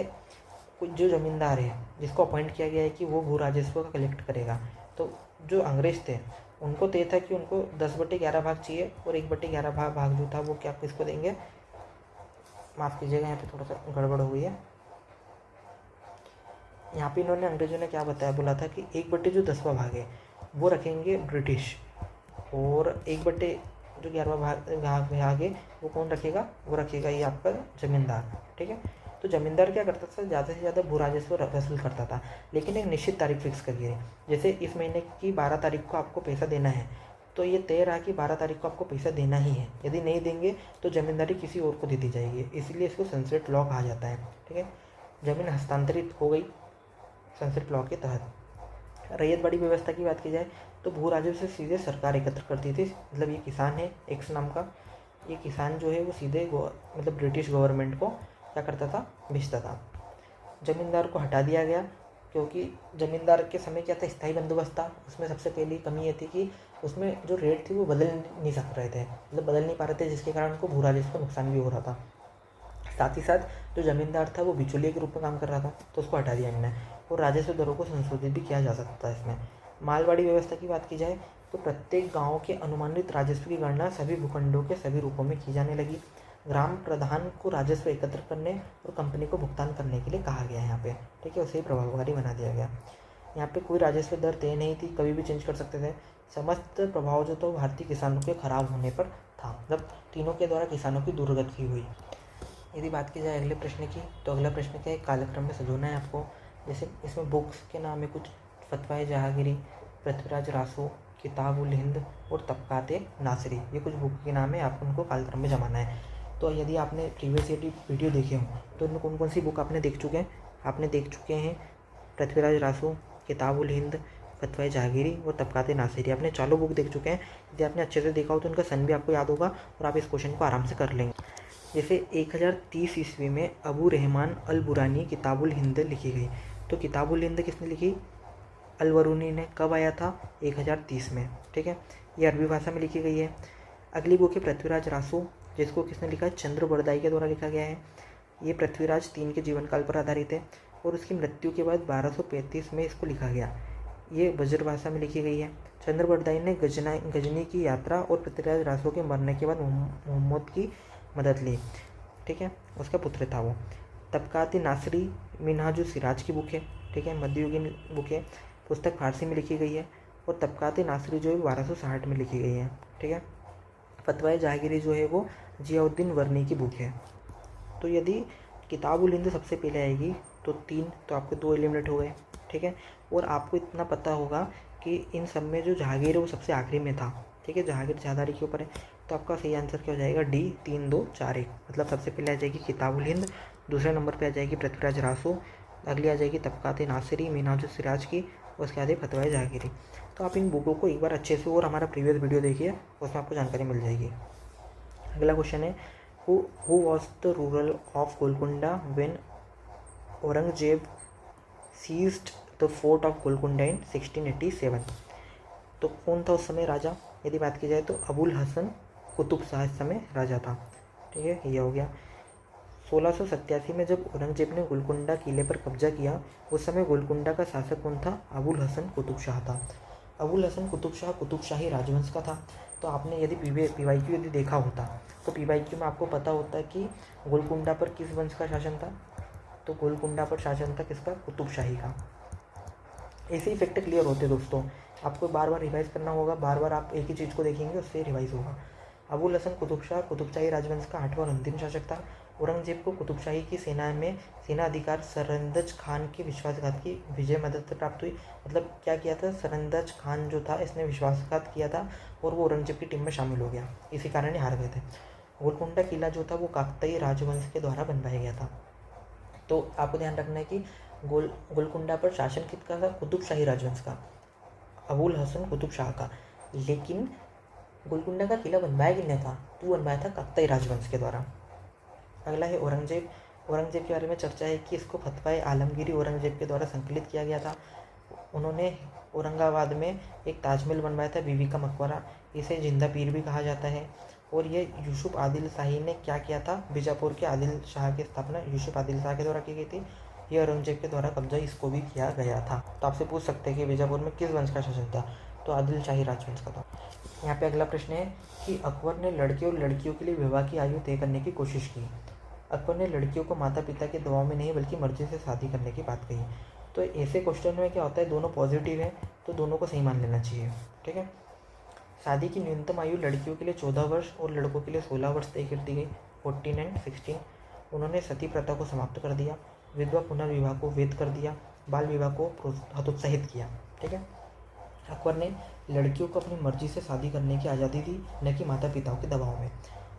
A: कोई जो ज़मींदार है जिसको अपॉइंट किया गया है कि वो भू राजस्व का कलेक्ट करेगा, तो जो अंग्रेज थे उनको तो ये था कि उनको 10/11 भाग चाहिए, और 1/11 भाग जो था वो क्या किसको देंगे, माफ़ कीजिएगा यहाँ पे थोड़ा सा गड़बड़ हो गई है। यहाँ पे इन्होंने अंग्रेजों ने क्या बताया, बोला था कि 1/10वां भाग है वो रखेंगे ब्रिटिश, और 1/11वां भाग है वो कौन रखेगा, वो रखेगा ये आपका ज़मींदार। ठीक है, तो ज़मींदार क्या करता था, ज़्यादा से ज़्यादा भू राजस्व वसूल करता था, लेकिन एक निश्चित तारीख फिक्स करिए। जैसे इस महीने की 12 तारीख को आपको पैसा देना है, तो ये तय रहा कि 12 तारीख को आपको पैसा देना ही है, यदि नहीं देंगे तो ज़मींदारी किसी और को दे दी जाएगी, इसलिए इसको सनसेट लॉ कहा जाता है। ठीक है, ज़मीन हस्तांतरित हो गई सनसेट लॉ के तहत। रैयतवाड़ी व्यवस्था की बात की जाए तो भू राजस्व से सीधे सरकार एकत्र करती थी, मतलब ये किसान है एक्स नाम का, ये किसान जो है वो सीधे मतलब ब्रिटिश गवर्नमेंट को क्या करता था, भेजता था। ज़मींदार को हटा दिया गया, क्योंकि ज़मींदार के समय क्या था, स्थायी बंदोबस्त था। उसमें सबसे पहली कमी ये थी कि उसमें जो रेट थी वो बदल नहीं सक रहे थे, मतलब बदल नहीं पा रहे थे, जिसके कारण उनको भू राजस्व को नुकसान भी हो रहा था। साथ ही साथ जो ज़मींदार था वो बिचौलिए के रूप में काम कर रहा था, तो उसको हटा दिया इन्होंने, और राजस्व दरों को संशोधित भी किया जा सकता है इसमें। मालवाड़ी व्यवस्था की बात की जाए तो प्रत्येक गांव के अनुमानित राजस्व की गणना सभी भूखंडों के सभी रूपों में की जाने लगी। ग्राम प्रधान को राजस्व एकत्र करने और कंपनी को भुगतान करने के लिए कहा गया है यहाँ पे। ठीक है, उसे ही प्रभावकारी बना दिया गया। यहाँ पे कोई राजस्व दर तय नहीं थी, कभी भी चेंज कर सकते थे। समस्त प्रभाव जो था भारतीय किसानों के खराब होने पर था, मतलब तीनों के द्वारा किसानों की दुर्गति हुई। यदि बात की जाए अगले प्रश्न की, तो अगला प्रश्न क्या है, कालक्रम में सजोना है आपको। जैसे इसमें बुक्स के नाम है कुछ, फतवाए जहांगीरी, पृथ्वीराज रासो, किताब उल हिंद और तबकात नासिरी, ये कुछ बुक के नाम है, आपको उनको कालक्रम में जमाना है। तो यदि आपने प्रीवियस ईयर वीडियो देखे हों तो इनमें कौन कौन सी बुक आपने देख चुके हैं, आपने देख चुके हैं पृथ्वीराज रासो, किताब उल हिंद, फतवाए जहांगीरी और तबकात नासिरी, आपने चारों बुक देख चुके हैं। यदि आपने अच्छे से देखा हो तो उनका सन भी आपको याद होगा और आप इस क्वेश्चन को आराम से कर लेंगे। जैसे 1030 ईस्वी में अबू रहमान अल बुरानी किताबुल हिंद लिखी गई, तो किताबुल हिंद किसने लिखी, अल बरूनी ने। कब आया था, 1030 में। ठीक है, ये अरबी भाषा में लिखी गई है। अगली बुक है पृथ्वीराज रासो, जिसको किसने लिखा है, चंद्र बरदाई के द्वारा लिखा गया है। ये पृथ्वीराज 3 के जीवन काल पर आधारित है, और उसकी मृत्यु के बाद 1235 में इसको लिखा गया। ये वज्र भाषा में लिखी गई है। चंद्र बरदाई ने गजनी की यात्रा और पृथ्वीराज रासो के मरने के बाद मोहम्मद की मदद ली। ठीक है, उसका पुत्र था वो। तबकात नासिरी मिनहाजुल सिराज की बुक है। ठीक है, मध्ययुगीन बुक है, पुस्तक फारसी में लिखी गई है, और तबकात नासिरी जो है 1260 में लिखी गई है। ठीक है, फतवाए जहांगीरी जो है वो जियाउद्दीन वर्नी की बुक है। तो यदि किताब उल हिंद सबसे पहले आएगी तो 3, तो आपके 2 एलिमिनेट हो गए। ठीक है, और आपको इतना पता होगा कि इन सब में जो जहांगीर है वो सबसे आखिरी में था। ठीक है, जहांगीर ज़्यादारी के ऊपर है, तो आपका सही आंसर क्या हो जाएगा, डी, 3, 2, 4, 1। मतलब सबसे पहले आ जाएगी किताब उल हिंद, दूसरे नंबर पे आ जाएगी पृथ्वीराज रासो, अगली आ जाएगी तबकात नासिरी मिनहाजुल सिराज की, उसके बाद फतवाए जहांगीरी। तो आप इन बुकों को एक बार अच्छे से, और हमारा प्रीवियस वीडियो देखिए, उसमें आपको जानकारी मिल जाएगी। अगला क्वेश्चन है, who was the ruler of Golconda when Aurangzeb seized the fort of Golconda in 1687। तो कौन था उस समय राजा, यदि बात की जाए तो अबुल हसन कुतुब शाह इस समय राजा था। ठीक है, ये हो गया। 1687 में जब औरंगजेब ने गोलकुंडा किले पर कब्जा किया, उस समय गोलकुंडा का शासक कौन था, अबुल हसन कुतुब शाह था। अबुल हसन कुतुब शाह कुतुब शाही राजवंश का था। तो आपने यदि PYQ यदि देखा होता तो PYQ में आपको पता होता है कि गोलकुंडा पर किस वंश का शासन था, तो गोलकुंडा पर शासन था किसका, कुतुब शाही का। ऐसे ही फैक्ट क्लियर होते दोस्तों, आपको बार बार रिवाइज करना होगा, बार बार आप एक ही चीज़ को देखेंगे उससे रिवाइज होगा। अबुल हसन कुतुब शाह कुतुबशाही राजवंश का 8वां और अंतिम शासक था। औरंगजेब को कुतुबशाही की सेना में सेना अधिकार सरंदाज खान के विश्वासघात की विजय मदद प्राप्त हुई। मतलब क्या किया था, सरंदाज खान जो था इसने विश्वासघात किया था और वो औरंगजेब की टीम में शामिल हो गया, इसी कारण हार गए थे। गोलकुंडा किला जो था वो काकतीय राजवंश के द्वारा बनवाया गया था। तो आपको ध्यान रखना है कि गोलकुंडा पर शासन किसका था, कुतुबशाही राजवंश का, अबुल हसन कुतुब शाह का। लेकिन गोलकुंडा का किला बनवाया किसने था, तो बनवाया था काकतीय राजवंश के द्वारा। अगला है औरंगजेब। औरंगजेब के बारे में चर्चा है कि इसको फतवाए आलमगीरी औरंगजेब के द्वारा संकलित किया गया था। उन्होंने औरंगाबाद में एक ताजमहल बनवाया था, बीबी का मकबरा, इसे जिंदा पीर भी कहा जाता है। और ये यूसुफ आदिल शाही ने क्या किया था, बीजापुर के आदिल शाह की स्थापना यूसुफ आदिल शाह के द्वारा की गई थी। ये औरंगजेब के द्वारा कब्जा इसको भी किया गया था। तो आपसे पूछ सकते हैं कि बीजापुर में किस वंश का शासन था, तो आदिल शाही राजवंश का था। यहाँ पे अगला प्रश्न है कि अकबर ने लड़के और लड़कियों के लिए विवाह की आयु तय करने की कोशिश की। अकबर ने लड़कियों को माता पिता के दबाव में नहीं बल्कि मर्जी से शादी करने की बात कही। तो ऐसे क्वेश्चन में क्या होता है, दोनों पॉजिटिव है तो दोनों को सही मान लेना चाहिए। ठीक है। शादी की न्यूनतम आयु लड़कियों के लिए 14 वर्ष और लड़कों के लिए 16 वर्ष तय कर दी गई, 14 एंड 16। उन्होंने सती प्रथा को समाप्त कर दिया, विधवा पुनर्विवाह को वैध कर दिया, बाल विवाह को हतोत्साहित किया। ठीक है। अकबर ने लड़कियों को अपनी मर्जी से शादी करने की आज़ादी दी, न कि माता पिताओं के दबाव में।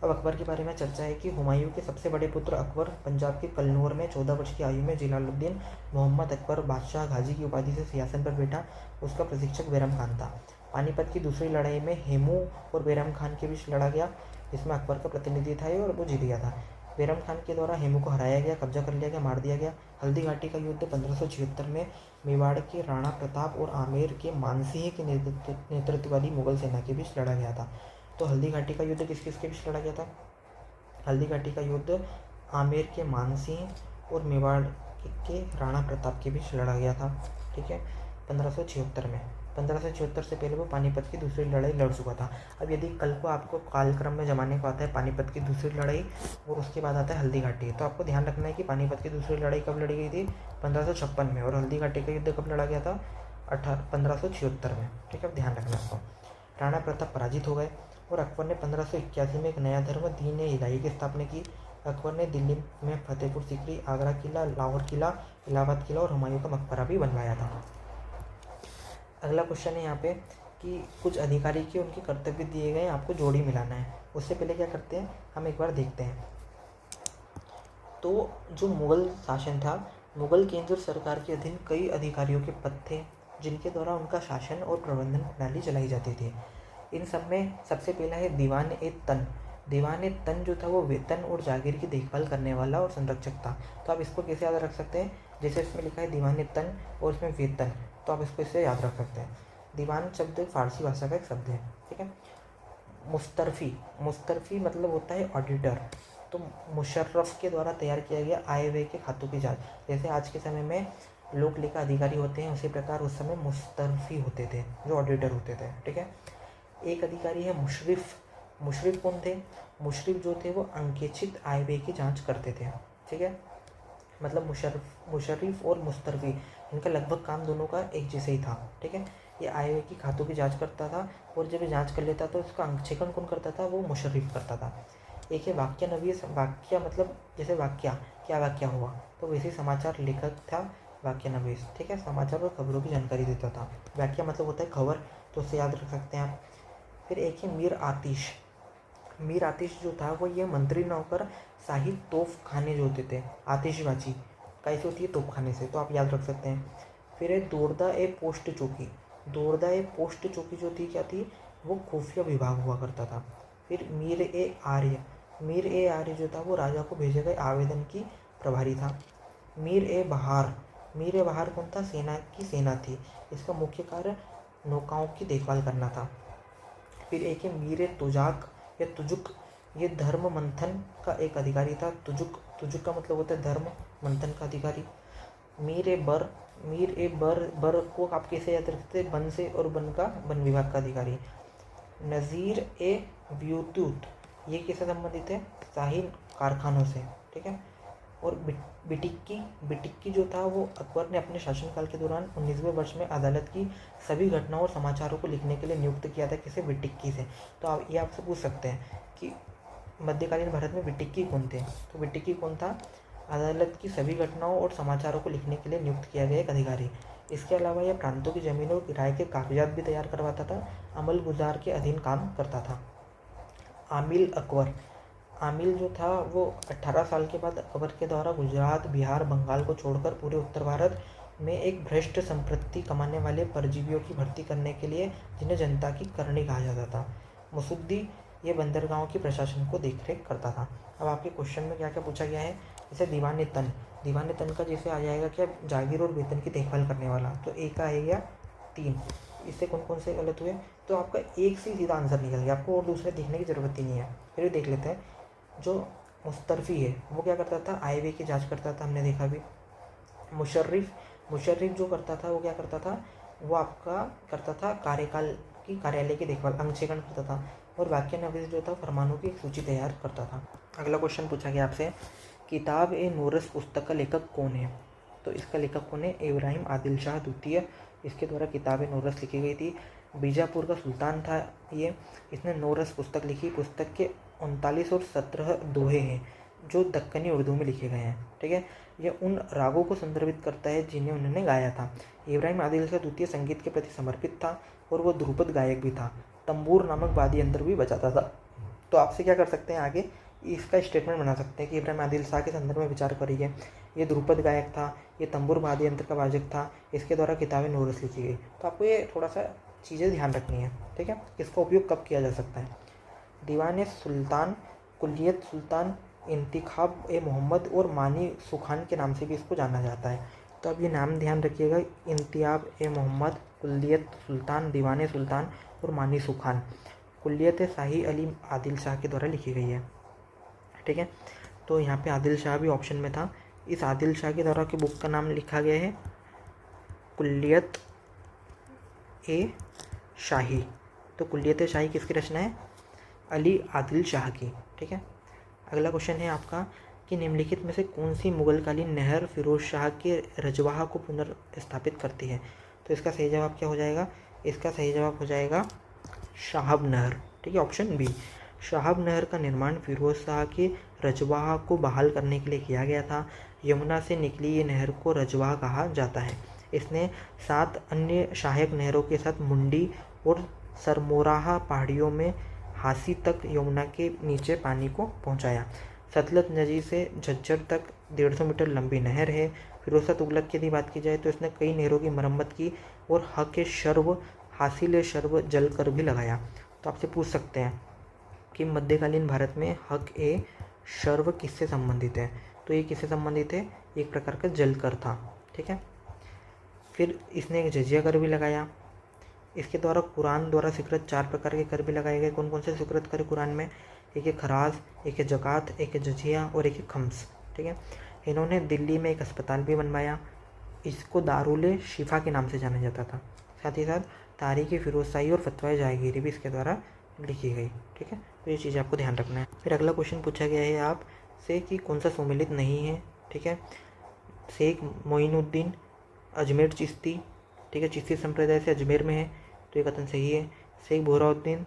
A: अब अकबर के बारे में चर्चा है कि हुमायूं के सबसे बड़े पुत्र अकबर पंजाब के कन्नौर में 14 वर्ष की आयु में जलालुद्दीन मोहम्मद अकबर बादशाह गाजी की उपाधि से सिंहासन पर बैठा। उसका प्रशिक्षक बैरम खान था। पानीपत की दूसरी लड़ाई में हेमू और बैरम खान के बीच लड़ा गया, जिसमें अकबर का प्रतिनिधि था और वो जीत गया था। बैरम खान के द्वारा हेमू को हराया गया, कब्जा कर लिया गया, मार दिया गया। हल्दी घाटी का युद्ध 1576 में मेवाड़ के राणा प्रताप और आमेर के मानसिंह के नेतृत्व वाली मुगल सेना के बीच लड़ा गया था। तो हल्दी घाटी का युद्ध किस किस के बीच लड़ा गया था? हल्दी घाटी का युद्ध आमेर के मानसिंह और मेवाड़ के राणा प्रताप के बीच लड़ा गया था। ठीक है, 1576 में। 1576 से पहले वो पानीपत की दूसरी लड़ाई लड़ चुका था। अब यदि कल को आपको कालक्रम में जमाने को आता है पानीपत की दूसरी लड़ाई और उसके बाद आता है हल्दी घाटी, तो आपको ध्यान रखना है कि पानीपत की दूसरी लड़ाई कब लड़ी गई थी? 1556 में। और हल्दी घाटी का युद्ध कब लड़ा गया था? 1576 में। ठीक है, अब ध्यान रखना इसको। राणा प्रताप पराजित हो गए और अकबर ने 1581 में एक नया धर्म दीन इलाही की स्थापना की। अकबर ने दिल्ली में फतेहपुर सीकरी, आगरा किला, लाहौर किला, इलाहाबाद किला और हुमायूं का मकबरा भी बनवाया था। अगला क्वेश्चन है यहाँ पे कि कुछ अधिकारी के उनके कर्तव्य दिए गए, आपको जोड़ी मिलाना है। उससे पहले क्या करते हैं, हम एक बार देखते हैं। तो जो मुगल शासन था, मुगल केंद्र सरकार के अधीन कई अधिकारियों के पद थे जिनके द्वारा उनका शासन और प्रबंधन प्रणाली चलाई जाती थी। इन सब में सबसे पहला है दीवान-ए-तन। दीवान-ए-तन जो था वो वेतन और जागीर की देखभाल करने वाला और संरक्षक था। तो आप इसको कैसे याद रख सकते हैं? जैसे इसमें लिखा है दीवान-ए-तन और इसमें वेतन, तो आप इसको इससे याद रख सकते हैं। दीवान शब्द फारसी भाषा का एक शब्द है। ठीक है। मुस्तरफी मतलब होता है ऑडिटर। तो मुशर्रफ के द्वारा तैयार किया गया आय व्यय के खातों की जांच। जैसे आज के समय में लोक लेखा अधिकारी होते हैं, उसी प्रकार उस समय मुस्तरफी होते थे जो ऑडिटर होते थे। ठीक है। एक अधिकारी है मुशरिफ। मुशरिफ कौन थे? मुशरिफ जो थे वो अंकेक्षित आय व्यय की जांच करते थे। ठीक है, मतलब मुशर्रिफ और मुस्तरफी इनका लगभग काम दोनों का एक जैसे ही था। ठीक है, ये आय व्यय की खातों की जांच करता था और जब ये जांच कर लेता तो उसका अंकेक्षण कौन करता था? वो मुशर्रिफ करता था। एक है वाक्य नवीस। वाक्य मतलब जैसे वाक्य, क्या वाक्य हुआ, तो वैसे समाचार लेखक था वाक्य नवीस। ठीक है, समाचार और खबरों की जानकारी देता था। वाक्य मतलब होता है खबर, तो उसे याद रख सकते हैं आप। फिर एक है मीर आतिश। मीर आतिश जो था वो ये मंत्री न होकर शाही तोप खाने जो होते थे, आतिशबाजी कैसे होती है? तोप खाने से, तो आप याद रख सकते हैं। फिर है दोरदा-ए-पोस्ट चौकी। दोरदा-ए-पोस्ट चौकी जो थी क्या थी? वो खुफिया विभाग हुआ करता था। फिर मीर-ए-आर्य। मीर-ए-आर्य जो था वो राजा को भेजे गए आवेदन की प्रभारी था। मीर-ए-बहार। मीर-ए-बहार कौन था? सेना की सेना थी। इसका मुख्य कार्य नौकाओं की देखभाल करना था। फिर एक है मीर-ए-तुजाक या तुजुक। ये धर्म मंथन का एक अधिकारी था। तुजुक का मतलब होता है धर्म मंथन का अधिकारी। मीर-ए-बर। बर को आप कैसे याद रखते हैं? वन से, और वन का वन विभाग का अधिकारी। नज़ीर-ए-ब्यूतूत, ये किससे संबंधित है? शाही कारखानों से। ठीक है। और बिटिक्की जो था वो अकबर ने अपने शासनकाल के दौरान 19वें वर्ष में अदालत की सभी घटनाओं और समाचारों को लिखने के लिए नियुक्त किया था। किसे? बिटिक्की से। तो आप ये आपसे पूछ सकते हैं कि मध्यकालीन भारत में बिटिक्की कौन थे? तो बिटिक्की कौन था? अदालत की सभी घटनाओं और समाचारों को लिखने के लिए नियुक्त किया गया एक अधिकारी। इसके अलावा यह प्रांतों की जमीनों और किराए के कागजात भी तैयार करवाता था। अमल गुजार के अधीन काम करता था। आमिल अकबर। आमिल जो था वो 18 साल के बाद अकबर के द्वारा गुजरात, बिहार, बंगाल को छोड़कर पूरे उत्तर भारत में एक भ्रष्ट संपत्ति कमाने वाले परजीवियों की भर्ती करने के लिए, जिन्हें जनता की करनी कहा जाता था। मुसुद्दी ये बंदरगाहों की प्रशासन को देखरेख करता था। अब आपके क्वेश्चन में क्या क्या पूछा गया है? जैसे दीवान-ए-तन। दीवान-ए-तन का जैसे आ जाएगा क्या? जागीर और वेतन की देखभाल करने वाला। तो एक का आएगा 3। इससे कौन कौन से गलत हुए? तो आपका एक से सीधा आंसर निकल गया, आपको और दूसरे देखने की ज़रूरत ही नहीं है। फिर देख लेते हैं। जो मुस्तरफी है वो क्या करता था? आय व्यय की जाँच करता था, हमने देखा भी। मुशर्रिफ जो करता था वो क्या करता था, वो आपका करता था कार्यालय की देखभाल, अंगक्षेपण करता था, और वाक्य नवीस जो था फरमानों की एक सूची तैयार करता था। अगला क्वेश्चन पूछा गया आपसे, किताब ए नूरस पुस्तक का लेखक कौन है? तो इसका लेखक कौन है? इब्राहिम आदिल शाह द्वितीय, इसके द्वारा किताब ए नूरस लिखी गई थी। बीजापुर का सुल्तान था ये, इसने नूरस पुस्तक लिखी। पुस्तक के 39 और 17 दोहे हैं जो दक्कनी उर्दू में लिखे गए हैं। ठीक है, यह उन रागों को संदर्भित करता है जिन्हें उन्होंने गाया था। इब्राहिम आदिल शाह द्वितीय संगीत के प्रति समर्पित था और वो ध्रुपद गायक भी था। तंबूर नामक वाद्य यंत्र भी बजाता था। तो आपसे क्या कर सकते हैं, आगे इसका स्टेटमेंट बना सकते हैं कि इब्राहिम आदिल शाह के संदर्भ में विचार करिए, ये ध्रुपद गायक था, ये तंबूर वाद्य यंत्र का वादक था, इसके द्वारा किताब ए नूरस लिखी गई। तो आपको ये थोड़ा सा चीज़ें ध्यान रखनी है। ठीक है, इसका उपयोग कब किया जा सकता है? दीवान सुल्तान, कुलियत सुल्तान, इंतिखाब ए मोहम्मद और मानी सुखान के नाम से भी इसको जाना जाता है। तो अब ये नाम ध्यान रखिएगा, इंतियाब ए मोहम्मद, कुलियत सुल्तान, दीवान सुल्तान और मानी सुखान। कुलियत शाही अली आदिल शाह के द्वारा लिखी गई है। ठीक है, तो यहाँ पे आदिल शाह भी ऑप्शन में था। इस आदिल शाह के द्वारा की बुक का नाम लिखा गया है कुलियत ए शाही। तो कुलियत ए शाही किसकी रचना है? अली आदिल शाह की। ठीक है, अगला क्वेश्चन है आपका कि निम्नलिखित में से कौन सी मुगलकालीन नहर फिरोज शाह के रजवाहा को पुनर्स्थापित करती है? तो इसका सही जवाब क्या हो जाएगा? इसका सही जवाब हो जाएगा शाहब नहर। ठीक है, ऑप्शन बी। शाहब नहर का निर्माण फिरोज शाह के रजवाहा को बहाल करने के लिए किया गया था। यमुना से निकली ये नहर को रजवाहा कहा जाता है। इसने 7 अन्य सहायक नहरों के साथ मुंडी और सरमोराहा पहाड़ियों में हासी तक यमुना के नीचे पानी को पहुंचाया। सतलज नदी से झज्जर तक 150 मीटर लंबी नहर है। फिरोज शाह तुगलक की यदि बात की जाए तो इसने कई नहरों की मरम्मत की और हक शर्व, हासिल शर्व जल कर भी लगाया। तो आपसे पूछ सकते हैं कि मध्यकालीन भारत में हक ए शर्व किससे संबंधित है? तो ये किससे संबंधित है? एक प्रकार का जल कर था। ठीक है, फिर इसने एक जजिया कर भी लगाया। इसके द्वारा कुरान द्वारा स्वीकृत 4 प्रकार के कर भी लगाए गए। कौन कौन से स्वीकृत कर कुरान में? एक है खराज, एक है जक़ात, एक है जजिया और एक है खम्स। ठीक है, इन्होंने दिल्ली में एक अस्पताल भी बनवाया, इसको दारुल शिफा के नाम से जाना जाता था। साथ ही साथ तारीख़ फिरोज शाही और फतवा जहांगीरी भी इसके द्वारा लिखी गई। ठीक है, तो ये चीज़ आपको ध्यान रखना है। फिर अगला क्वेश्चन पूछा गया है आपसे कि कौन सा सुमेलित नहीं है। ठीक है, शेख मोइनुद्दीन अजमेर चिश्ती। ठीक है, चिश्ती संप्रदाय से अजमेर में है, तो ये कथन सही है। शेख बोहराउद्दीन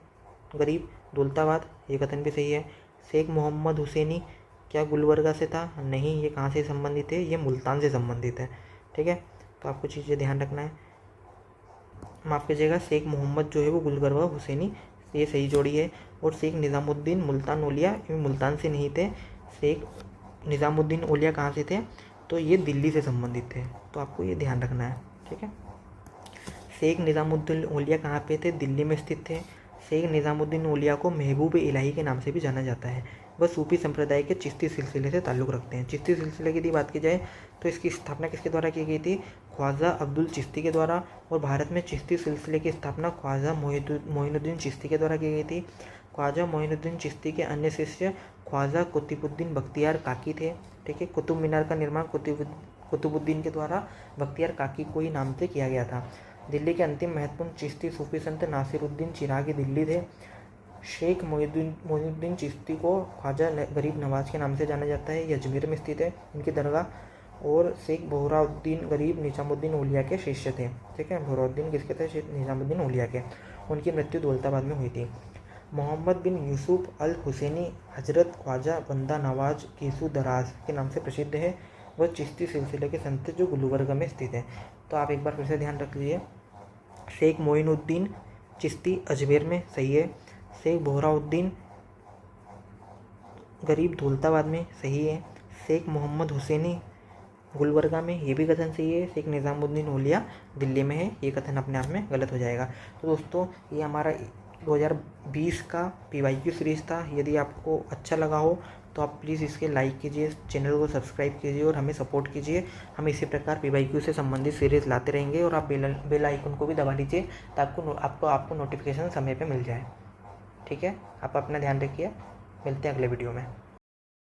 A: गरीब दौलताबाद, ये कथन भी सही है। शेख मोहम्मद हुसैनी क्या गुलबर्गा से था? नहीं, ये कहाँ से संबंधित है? ये मुल्तान से संबंधित है। ठीक है, तो आपको चीज़ें ध्यान रखना है। माफ़ कीजिएगा, शेख मोहम्मद जो है वो गुलबर्गा हुसैनी, ये सही जोड़ी है। और शेख निज़ामुद्दीन मुल्तान ओलिया, ये मुल्तान से नहीं थे। शेख निज़ामुद्दीन ओलिया कहाँ से थे? तो ये दिल्ली से संबंधित थे। तो आपको ये ध्यान रखना है। ठीक है, शेख निज़ामुद्दीन ओलिया कहाँ पे थे? दिल्ली में स्थित थे। शेख निज़ामुद्दीन ओलिया को महबूब इलाही के नाम से भी जाना जाता है। वह सूफी संप्रदाय के चिश्ती सिलसिले से ताल्लुक़ रखते हैं। चिश्ती सिलसिले की यदि बात की जाए तो इसकी स्थापना किसके द्वारा की गई थी? ख्वाजा अब्दुल चिश्ती के द्वारा। और भारत में चिश्ती सिलसिले की स्थापना ख्वाजा मोइनुद्दीन चिश्ती के द्वारा की गई थी। ख्वाजा मोइनुद्दीन चिश्ती के अन्य शिष्य ख्वाजा कुतुबुद्दीन बख्तियार काकी थे। ठीक है, कुतुब मीनार का निर्माण कुतुबुद्दीन के द्वारा बख्तियार काकी को ही नाम से किया गया था। दिल्ली के अंतिम महत्वपूर्ण चिश्ती सूफी संत नासिरुद्दीन चिरागी दिल्ली थे। शेख मोइनुद्दीन चिश्ती को ख्वाजा गरीब नवाज के नाम से जाना जाता है, ये अजमेर में स्थित है इनकी दरगाह। और शेख बोहराउद्दीन गरीब निज़ामुद्दीन ओलिया के शिष्य थे। ठीक है, बोहराउद्दीन किसके थे? शेख निज़ामुद्दीन ओलिया के। उनकी मृत्यु दौलताबाद में हुई थी। मोहम्मद बिन यूसुफ अल हुसैनी हजरत ख्वाजा बंदा नवाज कीसू दराज के नाम से प्रसिद्ध है। वह चिश्ती सिलसिले के संत जो गुलबर्गा में स्थित है। तो आप एक बार फिर से ध्यान रख लीजिए, शेख मोइनुद्दीन चिश्ती अजमेर में सही है। शेख बोहराउद्दीन गरीब दौलताबाद में सही है। शेख मोहम्मद हुसैनी गुलबर्गा में, ये भी कथन सही है। शेख निज़ामुद्दीन ओलिया दिल्ली में है, ये कथन अपने आप में गलत हो जाएगा। तो दोस्तों, ये हमारा 2020 का PYQ सीरीज़ था। यदि आपको अच्छा लगा हो तो आप प्लीज़ इसके लाइक कीजिए, चैनल को सब्सक्राइब कीजिए और हमें सपोर्ट कीजिए। हम इसी प्रकार PYQ से संबंधित सीरीज़ लाते रहेंगे। और आप बेल आइकन को भी दबा लीजिए ताकि आपको नोटिफिकेशन समय पे मिल जाए। ठीक है, आप अपना ध्यान रखिए, मिलते हैं अगले वीडियो में।